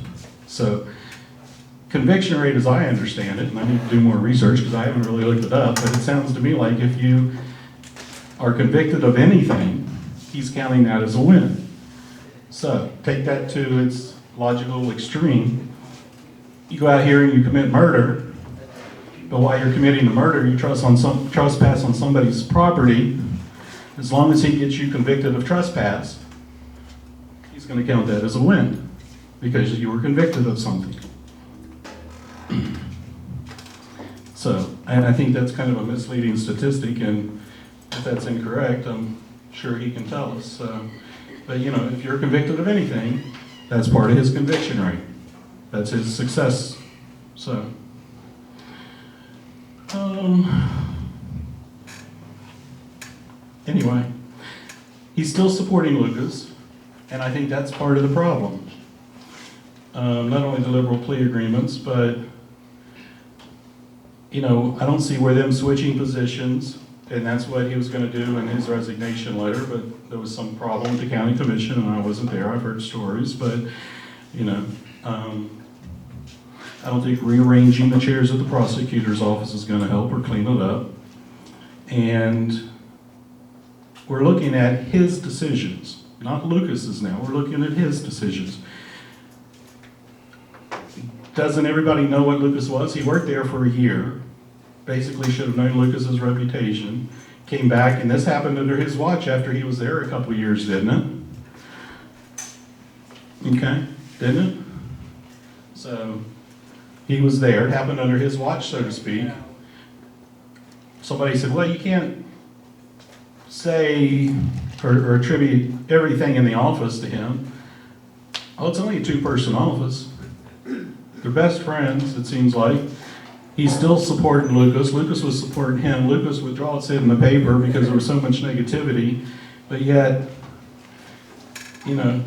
H: So conviction rate, as I understand it, and I need to do more research because I haven't really looked it up, but it sounds to me like if you are convicted of anything, he's counting that as a win. So take that to its logical extreme. You go out here and you commit murder, but while you're committing the murder, you trespass on somebody's property. As long as he gets you convicted of trespass, he's going to count that as a win because you were convicted of something. So, and I think that's kind of a misleading statistic, and if that's incorrect, I'm sure he can tell us. But you know, if you're convicted of anything, that's part of his conviction rate. That's his success. So, anyway, he's still supporting Lucas, and I think that's part of the problem. Not only the liberal plea agreements, but you know, I don't see where them switching positions, and that's what he was going to do in his resignation letter, but there was some problem with the county commission, and I wasn't there. I've heard stories, but you know, I don't think rearranging the chairs at the prosecutor's office is going to help or clean it up. And we're looking at his decisions, not Lucas's now. We're looking at his decisions. Doesn't everybody know what Lucas was? He worked there for a year. Basically should have known Lucas's reputation. Came back, and this happened under his watch after he was there a couple of years, didn't it? Okay, didn't it? So he was there. It happened under his watch, so to speak. Somebody said, well, you can't say or attribute everything in the office to him. Oh, it's only a two-person office. They're best friends, it seems like. He's still supporting Lucas. Lucas was supporting him. Lucas would draw his head in the paper because there was so much negativity. But yet, you know,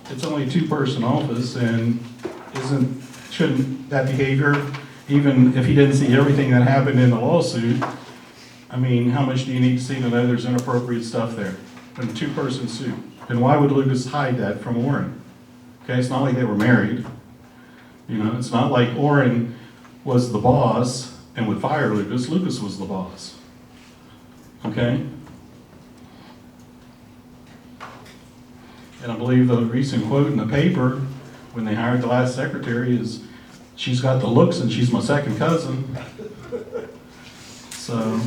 H: it's only a two-person office, and shouldn't that behavior, even if he didn't see everything that happened in the lawsuit, I mean, how much do you need to see to know there's inappropriate stuff there in a two-person suit? And why would Lucas hide that from Orrin? Okay, it's not like they were married. You know, it's not like Orrin was the boss and would fire Lucas. Lucas was the boss. Okay? And I believe the recent quote in the paper when they hired the last secretary is, she's got the looks and she's my second cousin. So,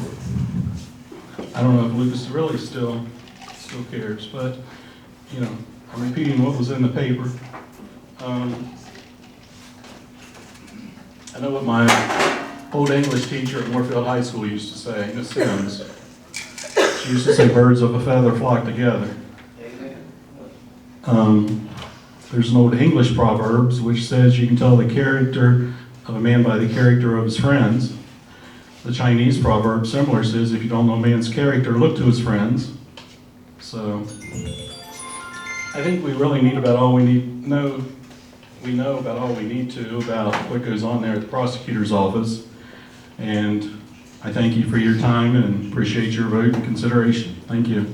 H: I don't know if Lucas really still cares, but, you know, I'm repeating what was in the paper. I know what my old English teacher at Moorefield High School used to say, Miss Sims. She used to say, birds of a feather flock together. There's an old English proverb which says you can tell the character of a man by the character of his friends. The Chinese proverb similar says, if you don't know a man's character, look to his friends. So, I think we really need about all we need know. We know about all we need to about what goes on there at the prosecutor's office. And I thank you for your time and appreciate your vote and consideration. Thank you.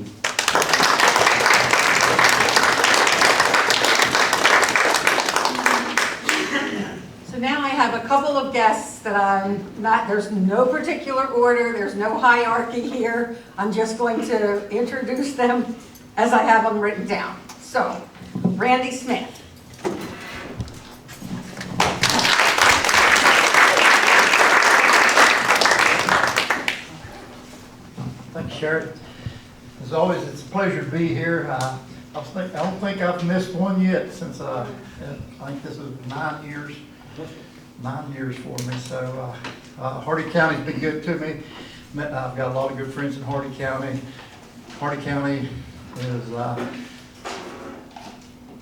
A: So now I have a couple of guests that there's no particular order, there's no hierarchy here. I'm just going to introduce them as I have them written down. So, Randy Smith.
I: Thanks, Sheriff. As always, it's a pleasure to be here. I don't think I've missed one yet since I think this is 9 years. 9 years for me. So Hardy County's been good to me. I've got a lot of good friends in Hardy County. Hardy County is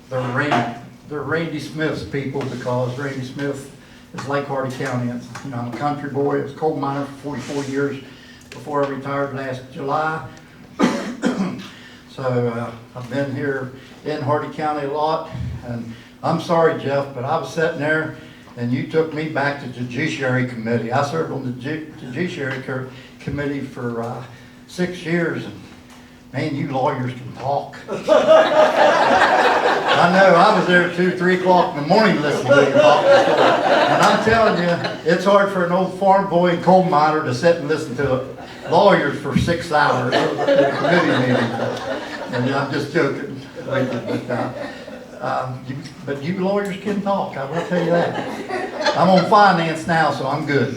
I: they're Randy Smith's people because Randy Smith is Lake Hardy County. You know, I'm a country boy. I was a coal miner for 44 years. before I retired last July. So I've been here in Hardy County a lot, and I'm sorry, Jeff, but I was sitting there and you took me back to Judiciary Committee. I served on the Judiciary Committee for 6 years, and man, you lawyers can talk. I know, I was there 2, 3 o'clock in the morning listening to you talk. And I'm telling you, it's hard for an old farm boy and coal miner to sit and listen to lawyers for 6 hours at a committee meeting. And I'm just joking. But you lawyers can talk, I will tell you that. I'm on finance now, so I'm good.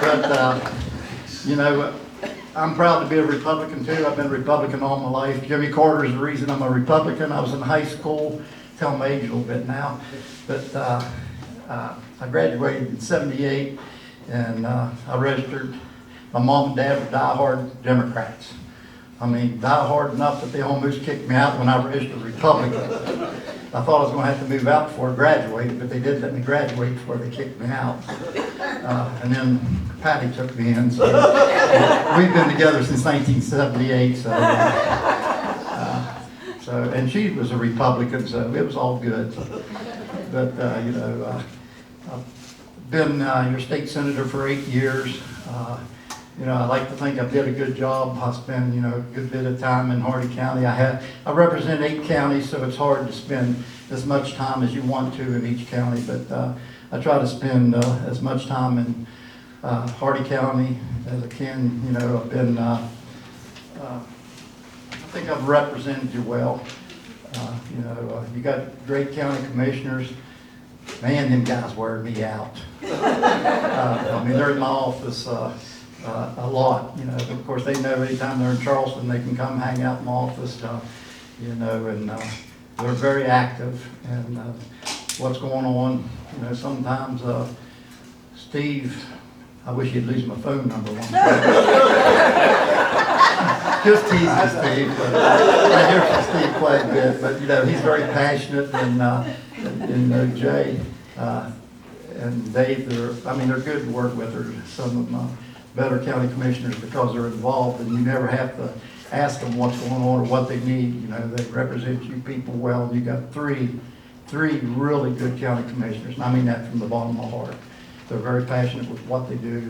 I: But, you know, I'm proud to be a Republican too. I've been a Republican all my life. Jimmy Carter is the reason I'm a Republican. I was in high school, tell my age a little bit now, but I graduated in '78, and I registered. My mom and dad were diehard Democrats. I mean, diehard enough that they almost kicked me out when I registered Republican. I thought I was going to have to move out before I graduated, but they did let me graduate before they kicked me out. And then Patty took me in, so we've been together since 1978. And she was a Republican, so it was all good. But you know, I've been your state senator for 8 years. You know, I like to think I did a good job. I spent, you know, a good bit of time in Hardy County. I represent 8 counties, so it's hard to spend as much time as you want to in each county. But I try to spend as much time in Hardy County as I can. You know, I've been, I think I've represented you well. You know, you got great county commissioners. Man, them guys wear me out. I mean, they're in my office a lot, you know. Of course, they know anytime they're in Charleston, they can come hang out in my office, you know, and they're very active. And what's going on, you know, sometimes Steve, I wish he'd lose my phone number one time. Just teasing Steve, but I hear from Steve quite a bit. But you know, he's very passionate, and Jay and Dave, they're good to work with. They're some of my better county commissioners because they're involved, and you never have to ask them what's going on or what they need. You know, they represent you people well, and you got three really good county commissioners, and I mean that from the bottom of my heart. They're very passionate with what they do.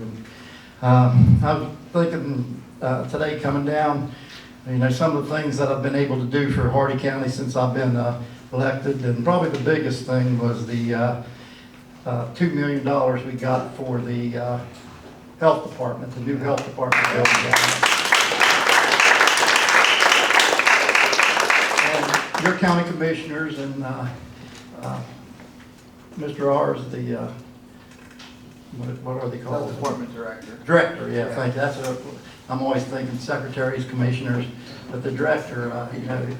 I: And I was thinking today coming down, you know, some of the things that I've been able to do for Hardy County since I've been elected, and probably the biggest thing was the $2 million we got for the health department, the new health department building. And your county commissioners and Mr. R's the what are they called?
C: Health Department Director.
I: Director, yeah, thank you. I'm always thinking secretaries, commissioners, but the director, you know, you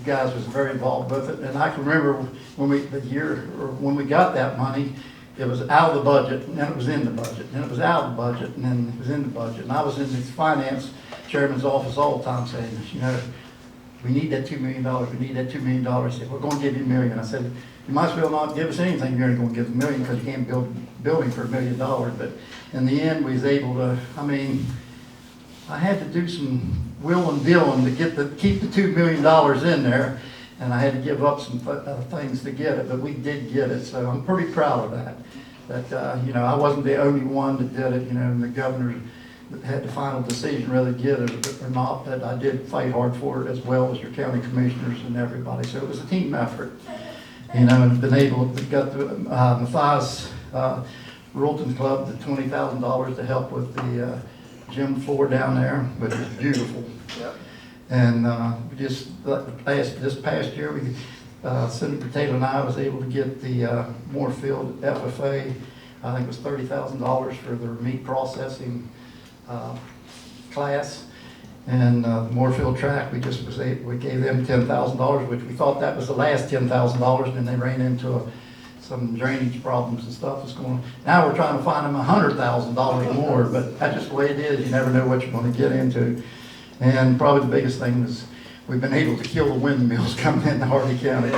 I: guys was very involved with it. And I can remember when we got that money, it was out of the budget, and then it was in the budget, and then it was out of the budget, and then it was in the budget. And I was in the finance chairman's office all the time saying, you know, we need that $2 million, we need that $2 million. He said, we're going to give you $1 million. I said, you might as well not give us anything, you're only going to give us $1 million because you can't build a building for $1 million. But in the end, we was able to, I mean, I had to do some will and dealing to keep the $2 million in there, and I had to give up some things to get it, but we did get it, so I'm pretty proud of that. That, you know, I wasn't the only one that did it, you know, and the governor had the final decision whether to get it or not, but I did fight hard for it as well as your county commissioners and everybody, so it was a team effort. You know, and been able to get the Matthias Rulton Club the $20,000 to help with the gym floor down there, which is beautiful.
C: Yep.
I: And this past year, Senator Taylor and I was able to get the Moorefield FFA, I think it was $30,000 for their meat processing class. And Moorefield track, we gave them $10,000, which we thought that was the last $10,000, and then they ran into some drainage problems and stuff that's going on. Now we're trying to find them $100,000 more, but that's just the way it is. You never know what you're going to get into. And probably the biggest thing is we've been able to kill the windmills coming into Hardy County.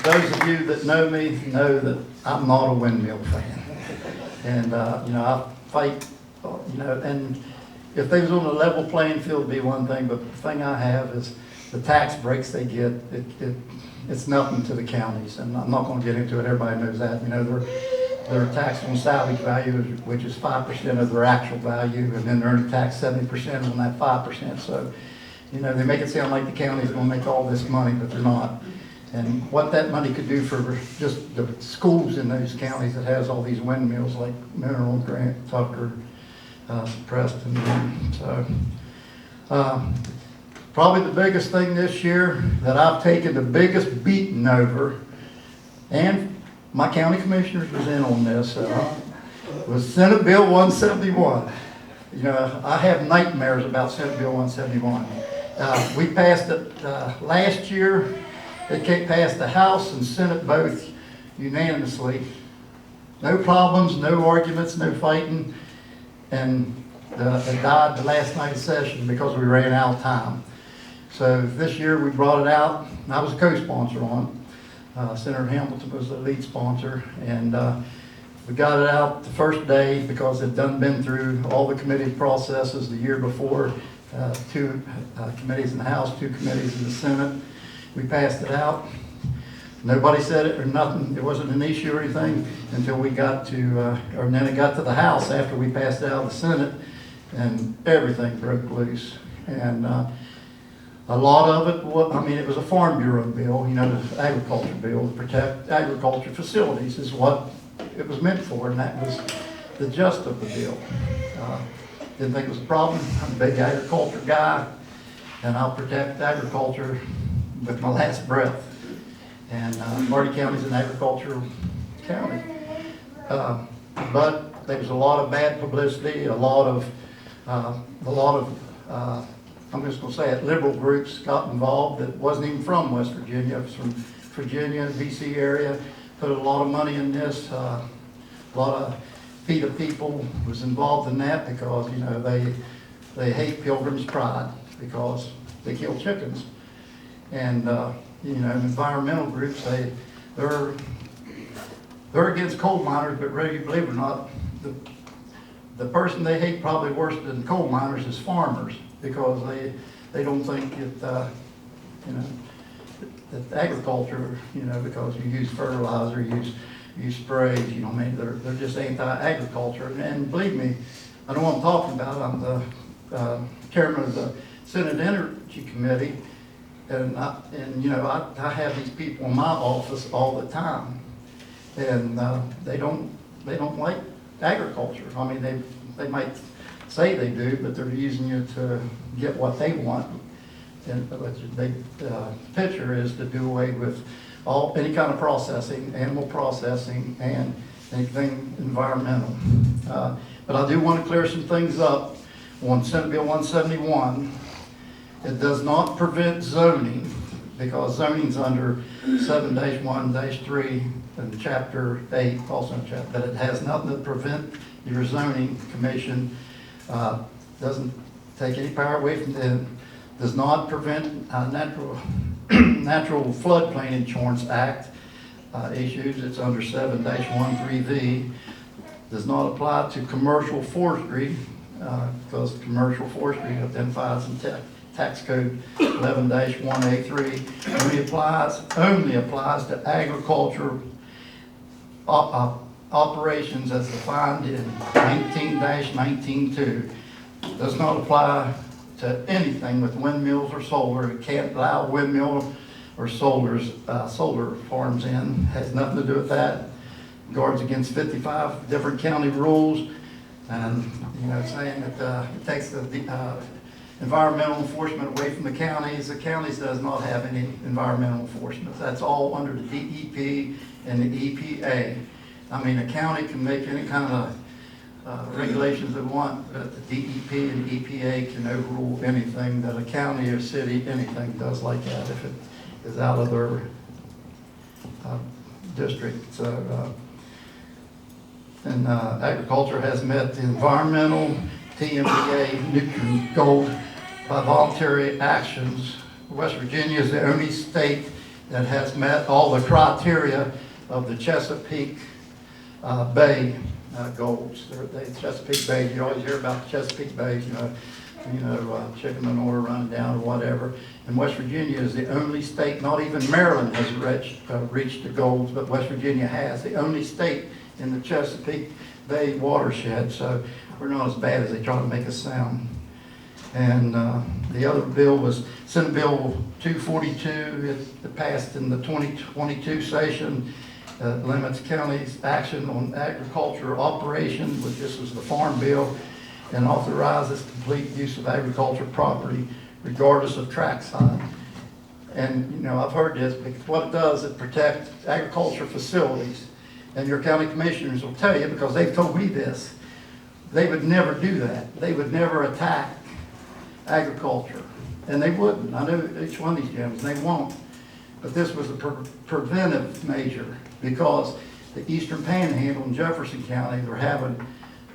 I: those of you that know me know that I'm not a windmill fan. And, you know, I fight, you know, and if they was on a level playing field, it'd be one thing, but the thing I have is the tax breaks they get, it's nothing to the counties, and I'm not gonna get into it, everybody knows that. You know, they're taxed on salvage value, which is 5% of their actual value, and then they're taxed 70% on that 5%. So, you know, they make it sound like the county's gonna make all this money, but they're not. And what that money could do for just the schools in those counties that has all these windmills like Mineral, Grant, Tucker, Preston. So, probably the biggest thing this year that I've taken the biggest beating over, and my county commissioners was in on this, was Senate Bill 171. You know, I have nightmares about Senate Bill 171. We passed it last year. It passed the House and Senate both unanimously. No problems, no arguments, no fighting. And it died the last night of session because we ran out of time. So this year we brought it out, and I was a co-sponsor on it. Senator Hamilton was the lead sponsor, and we got it out the first day because it done been through all the committee processes the year before. 2 committees in the House, 2 committees in the Senate. We passed it out. Nobody said it or nothing. It wasn't an issue or anything until we got to, or then it got to the House after we passed it out of the Senate, and everything broke loose. And a lot of it, I mean, it was a Farm Bureau bill, you know, the agriculture bill to protect agriculture facilities is what it was meant for, and that was the gist of the bill. Didn't think it was a problem. I'm a big agriculture guy, and I'll protect agriculture with my last breath. And Marty County's an agricultural county. But there was a lot of bad publicity, a lot of I'm just going to say it, liberal groups got involved that wasn't even from West Virginia. It was from Virginia, DC area, put a lot of money in this. A lot of PETA people was involved in that because, you know, they hate Pilgrim's Pride because they kill chickens. And, you know, environmental groups, they're against coal miners, but whether you believe it or not, the person they hate probably worse than coal miners is farmers, because they don't think that, you know, that agriculture, you know, because you use fertilizer, use sprays, you know, I mean, they're just anti-agriculture. And believe me, I know what I'm talking about. I'm the chairman of the Senate Energy Committee, and you know, I have these people in my office all the time, and they don't like agriculture. I mean, they might say they do, but they're using it to get what they want. And the picture is to do away with any kind of processing, animal processing, and anything environmental. But I do want to clear some things up on Senate Bill 171. It does not prevent zoning, because zoning's under 7-1-3 in Chapter 8, also in Chapter, but it has nothing to prevent your zoning commission. Doesn't take any power away from them. Does not prevent natural floodplain insurance act issues. It's under 7-13V. Does not apply to commercial forestry, because commercial forestry identifies in tax code 11-1A3 only applies to agriculture operations as defined in 19-19.2. Does not apply to anything with windmills or solar. It can't allow windmill or solar farms in. Has nothing to do with that. Guards against 55 different county rules, and you know, saying that it takes the environmental enforcement away from the counties. The counties does not have any environmental enforcement. That's all under the DEP and the EPA. I mean, a county can make any kind of regulations they want, but the DEP and EPA can overrule anything that a county or city, anything does like that if it is out of their district. So, and agriculture has met the environmental, TMDA, nutrient goal by voluntary actions. West Virginia is the only state that has met all the criteria of the Chesapeake Bay goals. Chesapeake Bay, you always hear about the Chesapeake Bay, chicken manure running down or whatever. And West Virginia is the only state, not even Maryland has reached the goals, but West Virginia has, the only state in the Chesapeake Bay watershed. So we're not as bad as they try to make us sound. And the other bill was Senate Bill 242. It passed in the 2022 session. Limits counties' action on agriculture operations, which this was the farm bill, and authorizes complete use of agriculture property regardless of tract size. And I've heard this, because what it does, it protects agriculture facilities. And your county commissioners will tell you, because they've told me this, they would never do that. They would never attack agriculture. And they wouldn't. I know each one of these gyms, they won't. But this was a preventive measure, because the Eastern Panhandle in Jefferson County, they're having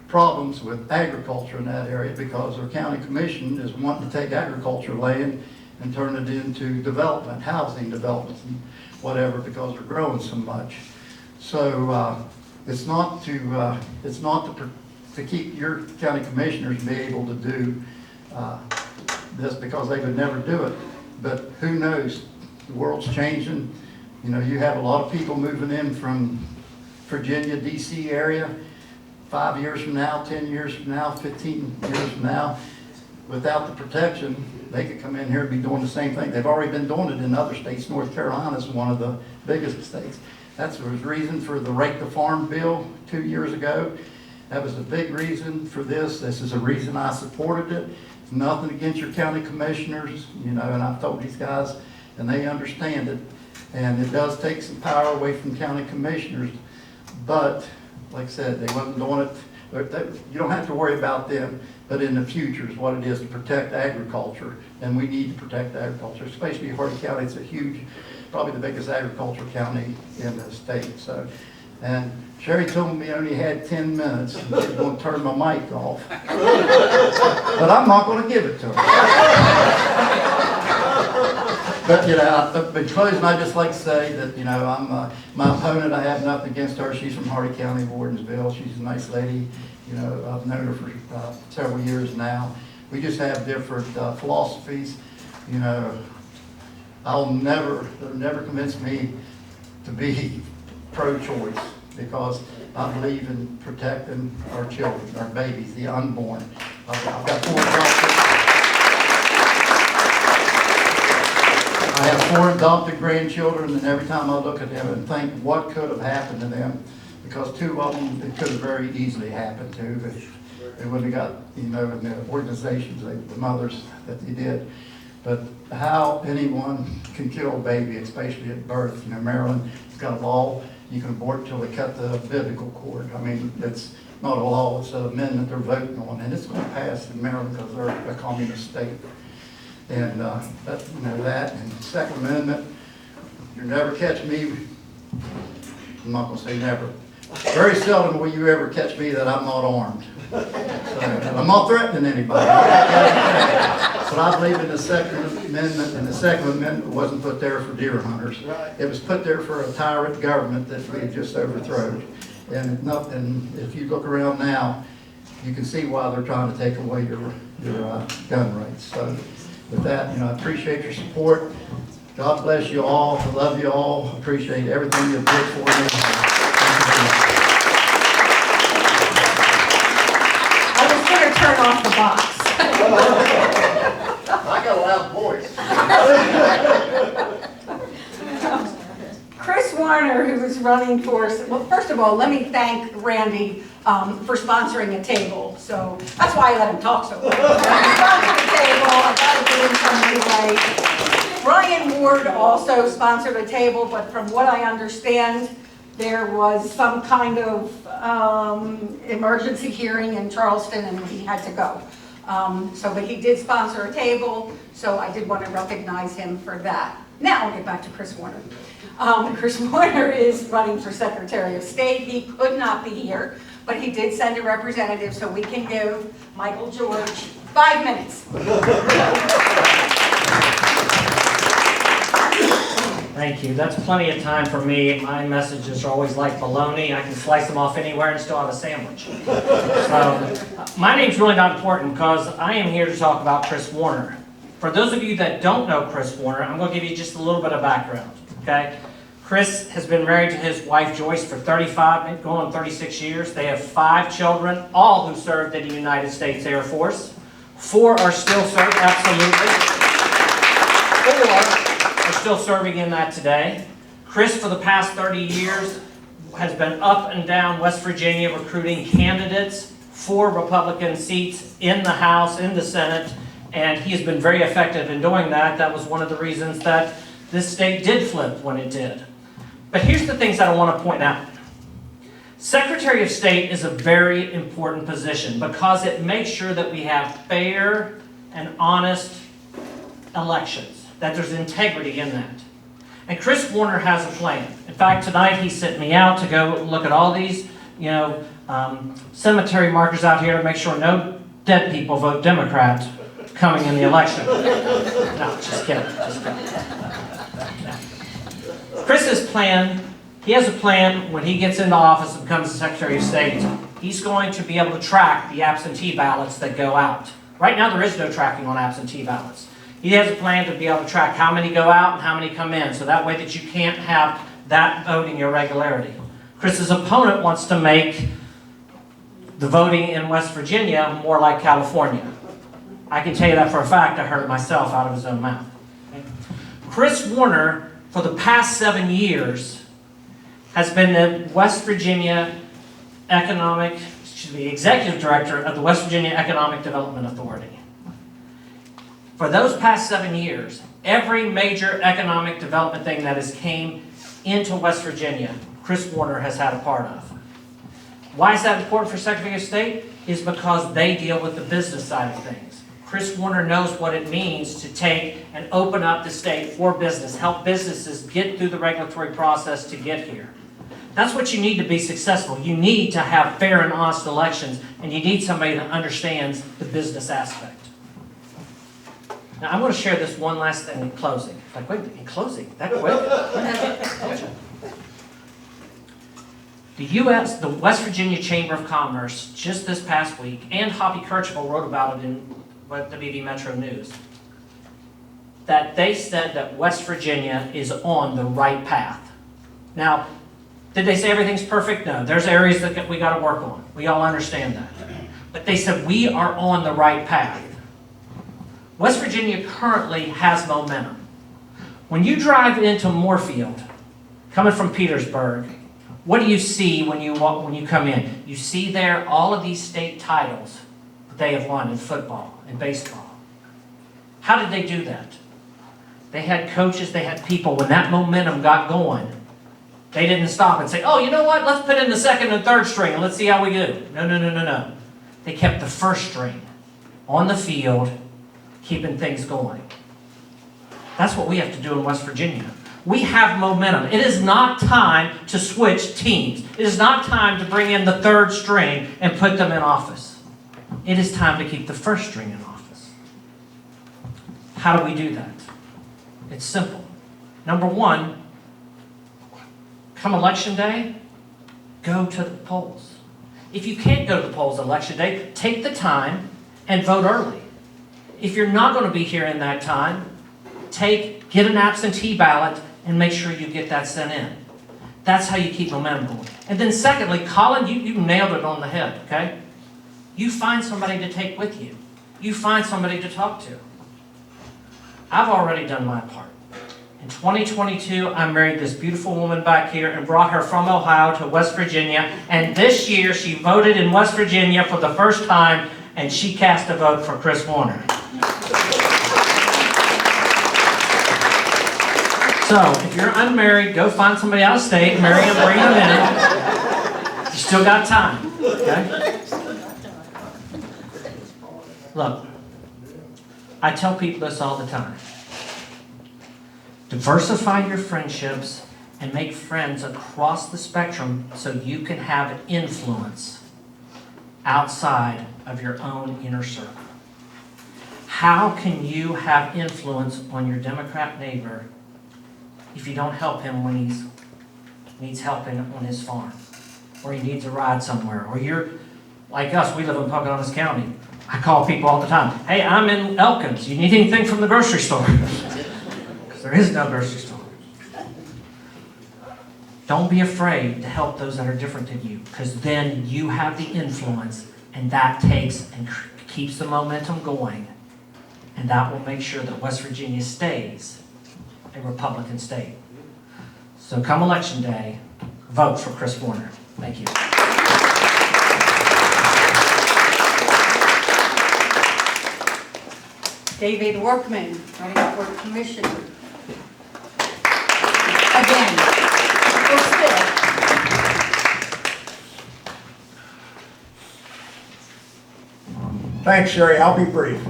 I: problems with agriculture in that area because their county commission is wanting to take agriculture land and turn it into development, housing developments and whatever, because they're growing so much. So it's not to keep your county commissioners be able to do this, because they would never do it. But who knows? The world's changing. You have a lot of people moving in from Virginia, DC area. 5 years from now, 10 years from now, 15 years from now, without the protection, they could come in here and be doing the same thing. They've already been doing it in other states. North Carolina is one of the biggest states. That's the reason for the Rate the Farm bill 2 years ago. That was a big reason for this. This is a reason I supported it. It's nothing against your county commissioners, and I've told these guys, and they understand it. And it does take some power away from county commissioners, but like I said, they wasn't doing it. You don't have to worry about them, but in the future is what it is to protect agriculture, and we need to protect agriculture, especially Hardee County. It's a huge, probably the biggest agriculture county in the state. So, and Sherry told me I only had 10 minutes, and she was going to turn my mic off, but I'm not going to give it to her. But in closing, I'd just like to say that I'm my opponent. I have nothing against her. She's from Hardee County, Wardensville. She's a nice lady. I've known her for several years now. We just have different philosophies. They'll never convince me to be pro-choice, because I believe in protecting our children, our babies, the unborn. I've got 4 adopted. I have 4 adopted grandchildren, and every time I look at them and think what could have happened to them, because 2 of them, it could have very easily happened to. They wouldn't have got, in the organizations, the mothers that they did. But how anyone can kill a baby, especially at birth, Maryland has got a law, you can abort till they cut the umbilical cord. I mean, it's not a law, it's an amendment they're voting on, and it's going to pass in Maryland because they're a communist state. And that, and the Second Amendment, you'll never catch me, I'm not going to say never, very seldom will you ever catch me that I'm not armed. So, I'm not threatening anybody. But I believe in the Second Amendment, and the Second Amendment wasn't put there for deer hunters. It was put there for a tyrant government that we had just overthrown. And if you look around now, you can see why they're trying to take away your gun rights. So with that, I appreciate your support. God bless you all. I love you all. Appreciate everything you did for me.
A: I was going to turn off the box.
I: I got a loud voice.
A: Chris Warner, who is running for, well, first of all, let me thank Randy for sponsoring a table. So that's why I let him talk so long. He sponsored a table. I got to give him some leeway. Brian Ward also sponsored a table, but from what I understand, there was some kind of emergency hearing in Charleston, and he had to go. But he did sponsor a table, so I did want to recognize him for that. Now I'll get back to Chris Warner. Chris Warner is running for Secretary of State. He could not be here, but he did send a representative, so we can give Michael George 5 minutes.
J: Thank you. That's plenty of time for me. My messages are always like bologna. I can slice them off anywhere and still have a sandwich. So, my name's really not important because I am here to talk about Chris Warner. For those of you that don't know Chris Warner, I'm going to give you just a little bit of background, okay? Chris has been married to his wife Joyce for 35, going on 36 years. They have 5 children, all who served in the United States Air Force. 4 are still serving, absolutely. 4 are still serving in that today. Chris, for the past 30 years, has been up and down West Virginia recruiting candidates for Republican seats in the House, in the Senate, and he has been very effective in doing that. That was one of the reasons that this state did flip when it did. But here's the things that I want to point out. Secretary of State is a very important position because it makes sure that we have fair and honest elections, that there's integrity in that. And Chris Warner has a plan. In fact, tonight he sent me out to go look at all these, cemetery markers out here to make sure no dead people vote Democrat coming in the election. No, just kidding. Chris's plan, he has a plan when he gets into office and becomes the Secretary of State. He's going to be able to track the absentee ballots that go out. Right now there is no tracking on absentee ballots. He has a plan to be able to track how many go out and how many come in, so that way that you can't have that voting irregularity. Chris's opponent wants to make the voting in West Virginia more like California. I can tell you that for a fact. I heard it myself out of his own mouth. Chris Warner, for the past 7 years, has been the West Virginia Executive Director of the West Virginia Economic Development Authority. For those past 7 years, every major economic development thing that has came into West Virginia, Chris Warner has had a part of. Why is that important for Secretary of State? Is because they deal with the business side of things. Chris Warner knows what it means to take and open up the state for business, help businesses get through the regulatory process to get here. That's what you need to be successful. You need to have fair and honest elections, and you need somebody that understands the business aspect. Now, I'm going to share this one last thing in closing. Like, wait, in closing? That quick? The West Virginia Chamber of Commerce, just this past week, and Hoppy Kercheval wrote about it in WV Metro News, that they said that West Virginia is on the right path. Now, did they say everything's perfect? No. There's areas that we got to work on. We all understand that. But they said we are on the right path. West Virginia currently has momentum. When you drive into Moorefield, coming from Petersburg, what do you see when you come in? You see there all of these state titles that they have won in football and baseball. How did they do that? They had coaches, they had people. When that momentum got going, they didn't stop and say, oh, you know what? Let's put in the second and third string and let's see how we do. No. They kept the first string on the field, keeping things going. That's what we have to do in West Virginia. We have momentum. It is not time to switch teams. It is not time to bring in the third string and put them in office. It is time to keep the first string in office. How do we do that? It's simple. Number one, come election day, go to the polls. If you can't go to the polls election day, take the time and vote early. If you're not going to be here in that time, get an absentee ballot and make sure you get that sent in. That's how you keep momentum going. And then secondly, Colin, you nailed it on the head, okay? You find somebody to take with you. You find somebody to talk to. I've already done my part. In 2022, I married this beautiful woman back here and brought her from Ohio to West Virginia. And this year, she voted in West Virginia for the first time, and she cast a vote for Chris Warner. So, if you're unmarried, go find somebody out of state, marry them, bring them in. You still got time, okay? Look, I tell people this all the time. Diversify your friendships and make friends across the spectrum so you can have influence outside of your own inner circle. How can you have influence on your Democrat neighbor if you don't help him when he needs help on his farm, or he needs a ride somewhere, or you're, like us, we live in Pocahontas County. I call people all the time, hey, I'm in Elkins, you need anything from the grocery store? Because there is no grocery store. Don't be afraid to help those that are different than you, because then you have the influence, and that takes and keeps the momentum going, and that will make sure that West Virginia stays a Republican state. So come election day, vote for Chris Warner. Thank you.
A: David Workman, running for commissioner. Again, or still.
I: Thanks, Sherry. I'll be brief.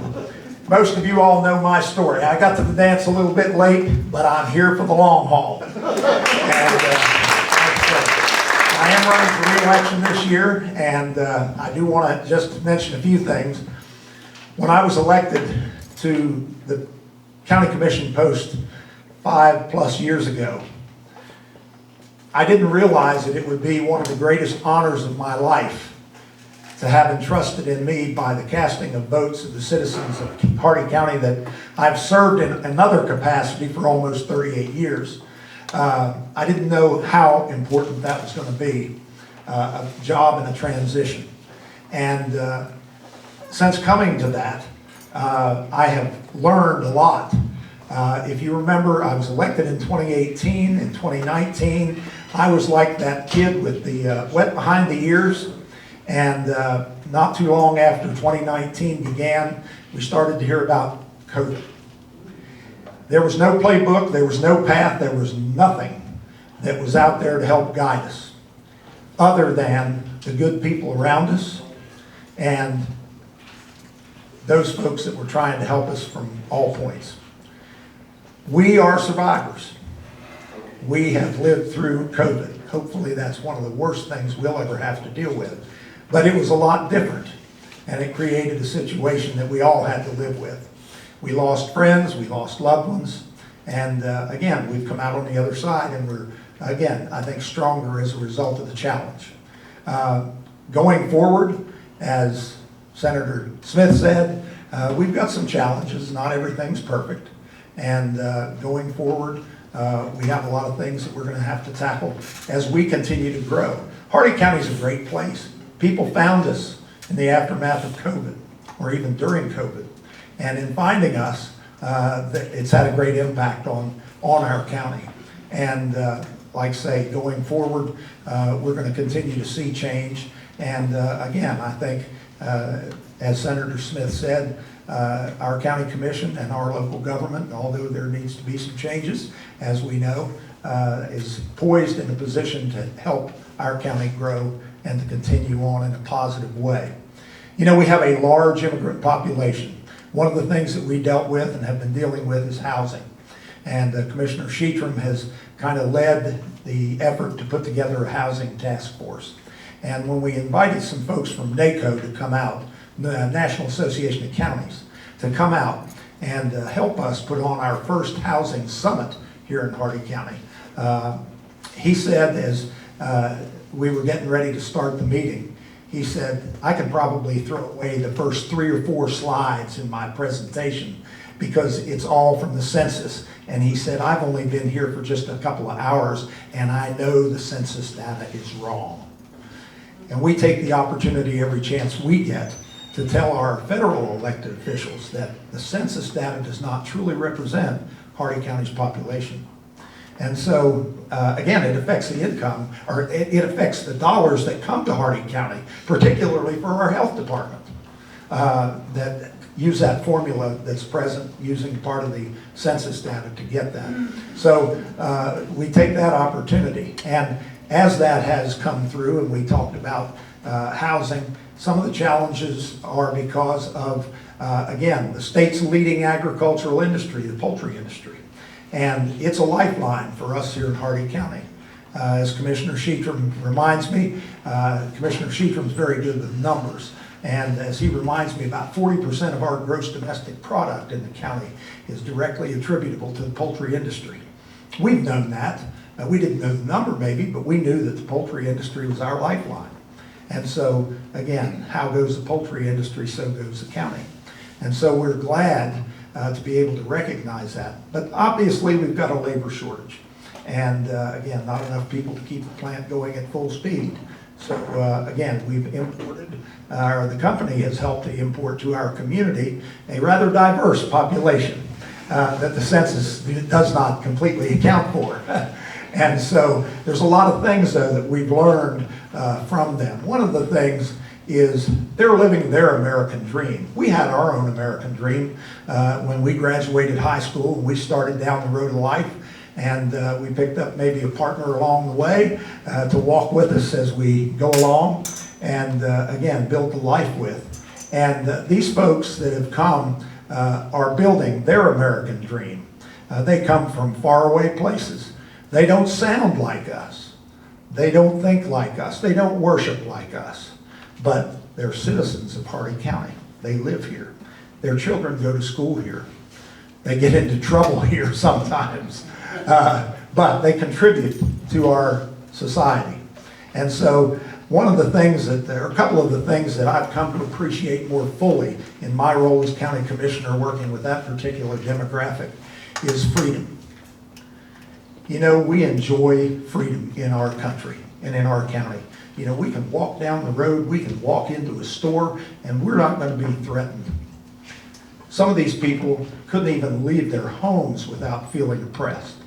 I: Most of you all know my story. I got to the dance a little bit late, but I'm here for the long haul. And I am running for re-election this year, and I do want to just mention a few things. When I was elected to the county commission post 5+ years ago, I didn't realize that it would be one of the greatest honors of my life to have entrusted in me by the casting of votes of the citizens of Hardee County that I've served in another capacity for almost 38 years. I didn't know how important that was going to be, a job and a transition. And since coming to that, I have learned a lot. If you remember, I was elected in 2018. In 2019, I was like that kid with the wet behind the ears. And not too long after 2019 began, we started to hear about COVID. There was no playbook, there was no path, there was nothing that was out there to help guide us, other than the good people around us and those folks that were trying to help us from all points. We are survivors. We have lived through COVID. Hopefully that's one of the worst things we'll ever have to deal with. But it was a lot different, and it created a situation that we all had to live with. We lost friends, we lost loved ones, and again, we've come out on the other side, and we're, again, I think stronger as a result of the challenge. Going forward, as Senator Smith said, we've got some challenges. Not everything's perfect, and going forward, we have a lot of things that we're going to have to tackle as we continue to grow. Hardee County is a great place. People found us in the aftermath of COVID, or even during COVID. And in finding us, it's had a great impact on our county. And like I say, going forward, we're going to continue to see change. And again, I think, as Senator Smith said, our county commission and our local government, although there needs to be some changes, as we know, is poised in a position to help our county grow and to continue on in a positive way. You know, we have a large immigrant population. One of the things that we dealt with and have been dealing with is housing. And Commissioner Sheetram has kind of led the effort to put together a housing task force. And when we invited some folks from NACO to come out, the National Association of Counties, to come out and help us put on our first housing summit here in Hardee County, he said, as we were getting ready to start the meeting, he said, I can probably throw away the first 3 or 4 slides in my presentation because it's all from the census. And he said, I've only been here for just a couple of hours and I know the census data is wrong. And we take the opportunity every chance we get to tell our federal elected officials that the census data does not truly represent Hardee County's population. And so, again, it affects the income, or it affects the dollars that come to Hardee County, particularly for our health department, that use that formula that's present using part of the census data to get that. So we take that opportunity. And as that has come through, and we talked about housing, some of the challenges are because of, again, the state's leading agricultural industry, the poultry industry. And it's a lifeline for us here in Hardee County. As Commissioner Sheetram reminds me, Commissioner Sheetram's very good with numbers. And as he reminds me, about 40% of our gross domestic product in the county is directly attributable to the poultry industry. We've known that. We didn't know the number maybe, but we knew that the poultry industry was our lifeline. And so, again, how goes the poultry industry, so goes the county. And so we're glad to be able to recognize that. But obviously, we've got a labor shortage. And again, not enough people to keep the plant going at full speed. So again, we've imported, or the company has helped to import to our community a rather diverse population that the census does not completely account for. And so there's a lot of things, though, that we've learned from them. One of the things is they're living their American dream. We had our own American dream when we graduated high school and we started down the road of life. And we picked up maybe a partner along the way to walk with us as we go along and, again, build a life with. And these folks that have come are building their American dream. They come from faraway places. They don't sound like us. They don't think like us. They don't worship like us. But they're citizens of Hardee County. They live here. Their children go to school here. They get into trouble here sometimes. But they contribute to our society. And so one of the things that, or a couple of the things that I've come to appreciate more fully in my role as county commissioner working with that particular demographic is freedom. You know, we enjoy freedom in our country and in our county. You know, we can walk down the road, we can walk into a store, and we're not going to be threatened. Some of these people couldn't even leave their homes without feeling oppressed.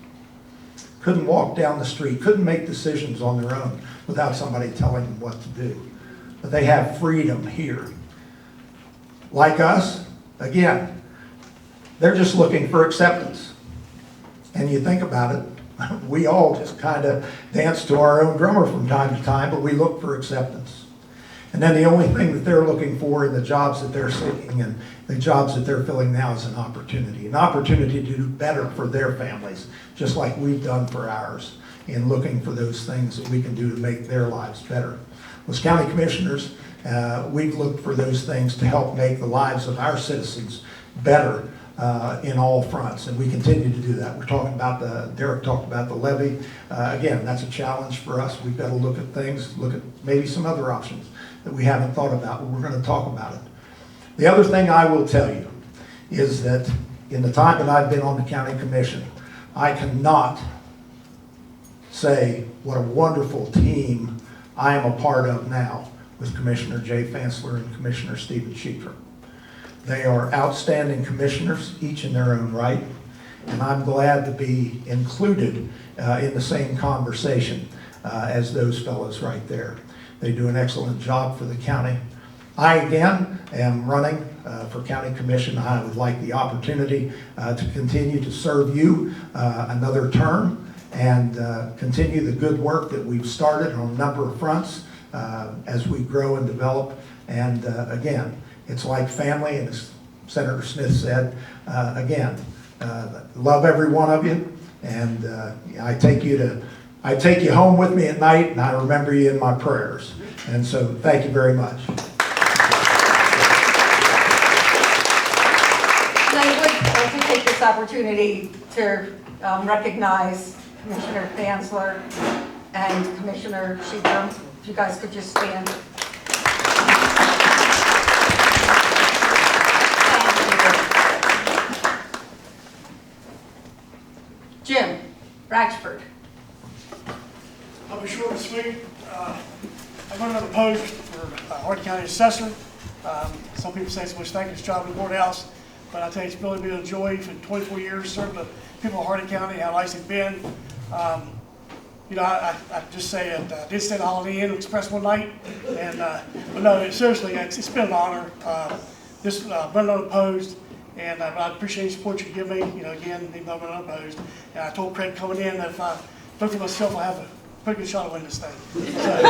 I: Couldn't walk down the street, couldn't make decisions on their own without somebody telling them what to do. But they have freedom here. Like us, again, they're just looking for acceptance. And you think about it, we all just kind of dance to our own drummer from time to time, but we look for acceptance. And then the only thing that they're looking for in the jobs that they're seeking and the jobs that they're filling now is an opportunity to do better for their families, just like we've done for ours, in looking for those things that we can do to make their lives better. As county commissioners, we've looked for those things to help make the lives of our citizens better in all fronts, and we continue to do that. We're talking about Derek talked about the levy. Again, that's a challenge for us. We've got to look at things, look at maybe some other options that we haven't thought about, but we're going to talk about it. The other thing I will tell you is that in the time that I've been on the county commission, I cannot say what a wonderful team I am a part of now with Commissioner Jay Fansler and Commissioner Stephen Sheeter. They are outstanding commissioners, each in their own right, and I'm glad to be included in the same conversation as those fellows right there. They do an excellent job for the county. I, again, am running for county commission. I would like the opportunity to continue to serve you another term and continue the good work that we've started on a number of fronts as we grow and develop. And again, it's like family, and as Senator Smith said, again, love every one of you, and I take you home with me at night, and I remember you in my prayers. And so, thank you very much.
A: And I would like to take this opportunity to recognize Commissioner Fansler and Commissioner Sheeter. If you guys could just stand. Jim Ratchford.
K: I'll be short and sweet. I'm running unopposed for Hardee County Assessor. Some people say it's the most thankless job in the courthouse, but I tell you, it's really been a joy for 24 years serving the people of Hardee County, how nice it's been. You know, I just say it, I did stay at the Holiday Inn Express one night, and but no, seriously, it's been an honor. Running unopposed. And I appreciate the support you give me, you know, again, even though I'm unopposed. And I told Craig coming in that if I vote for myself, I have a pretty good shot of winning this thing. So,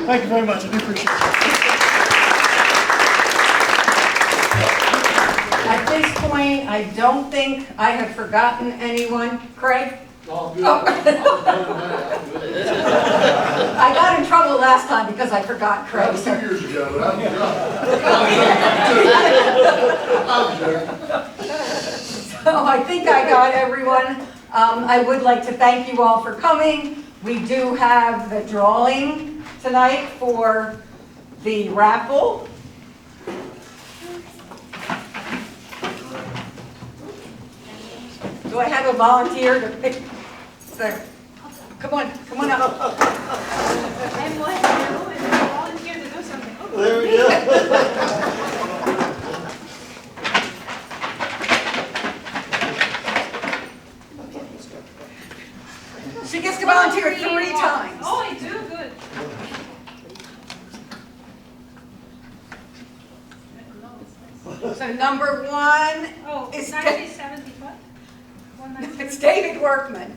K: thank you very much. I do appreciate it.
A: At this point, I don't think I have forgotten anyone. Craig?
C: Oh, good.
A: I got in trouble last time because I forgot Craig.
C: That was 2 years ago, but I'm joking.
A: So I think I got everyone. I would like to thank you all for coming. We do have the drawing tonight for the raffle. Do I have a volunteer to pick the, come on up.
C: I'm letting you know and volunteer to do something. Oh,
E: There we go.
A: She gets to volunteer 3 times.
C: Oh, I do, good.
A: So number 1,
C: Oh,
A: It's
C: 1970 what?
A: it's David Workman.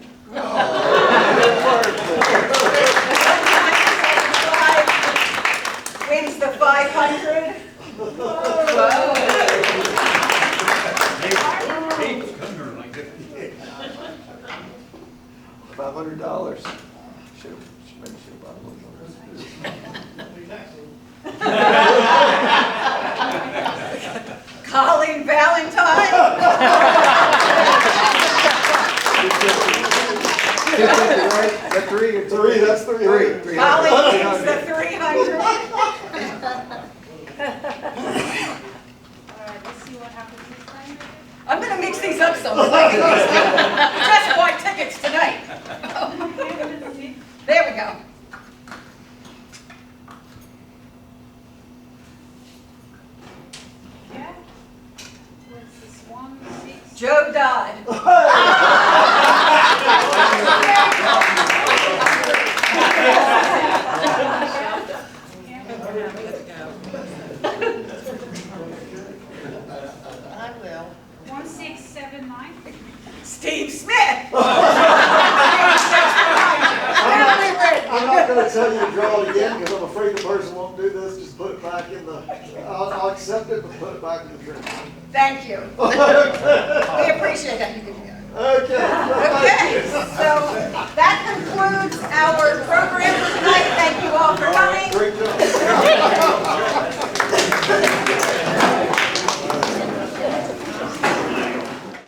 A: Wins the 500.
E: $500. Maybe should have bought one.
A: Colleen Valentine.
E: Three, that's three.
A: Colleen wins the 300.
C: All right, let's see what happens this time.
A: I'm going to mix these up some. Just white tickets tonight.
C: Okay, let's see.
A: There we go.
C: Yeah. What's this, 1, 6?
A: Joe Dodd.
D: I will.
C: 1, 6, 7, 9.
A: Steve Smith.
E: I'm not gonna tell you to draw it again, because I'm afraid the person won't do this, just put it back in the, I'll accept it, but put it back in the drink.
A: Thank you. We appreciate that. You can do it.
E: Okay.
A: Okay, so that concludes our program for tonight. Thank you all for coming.
E: Great job.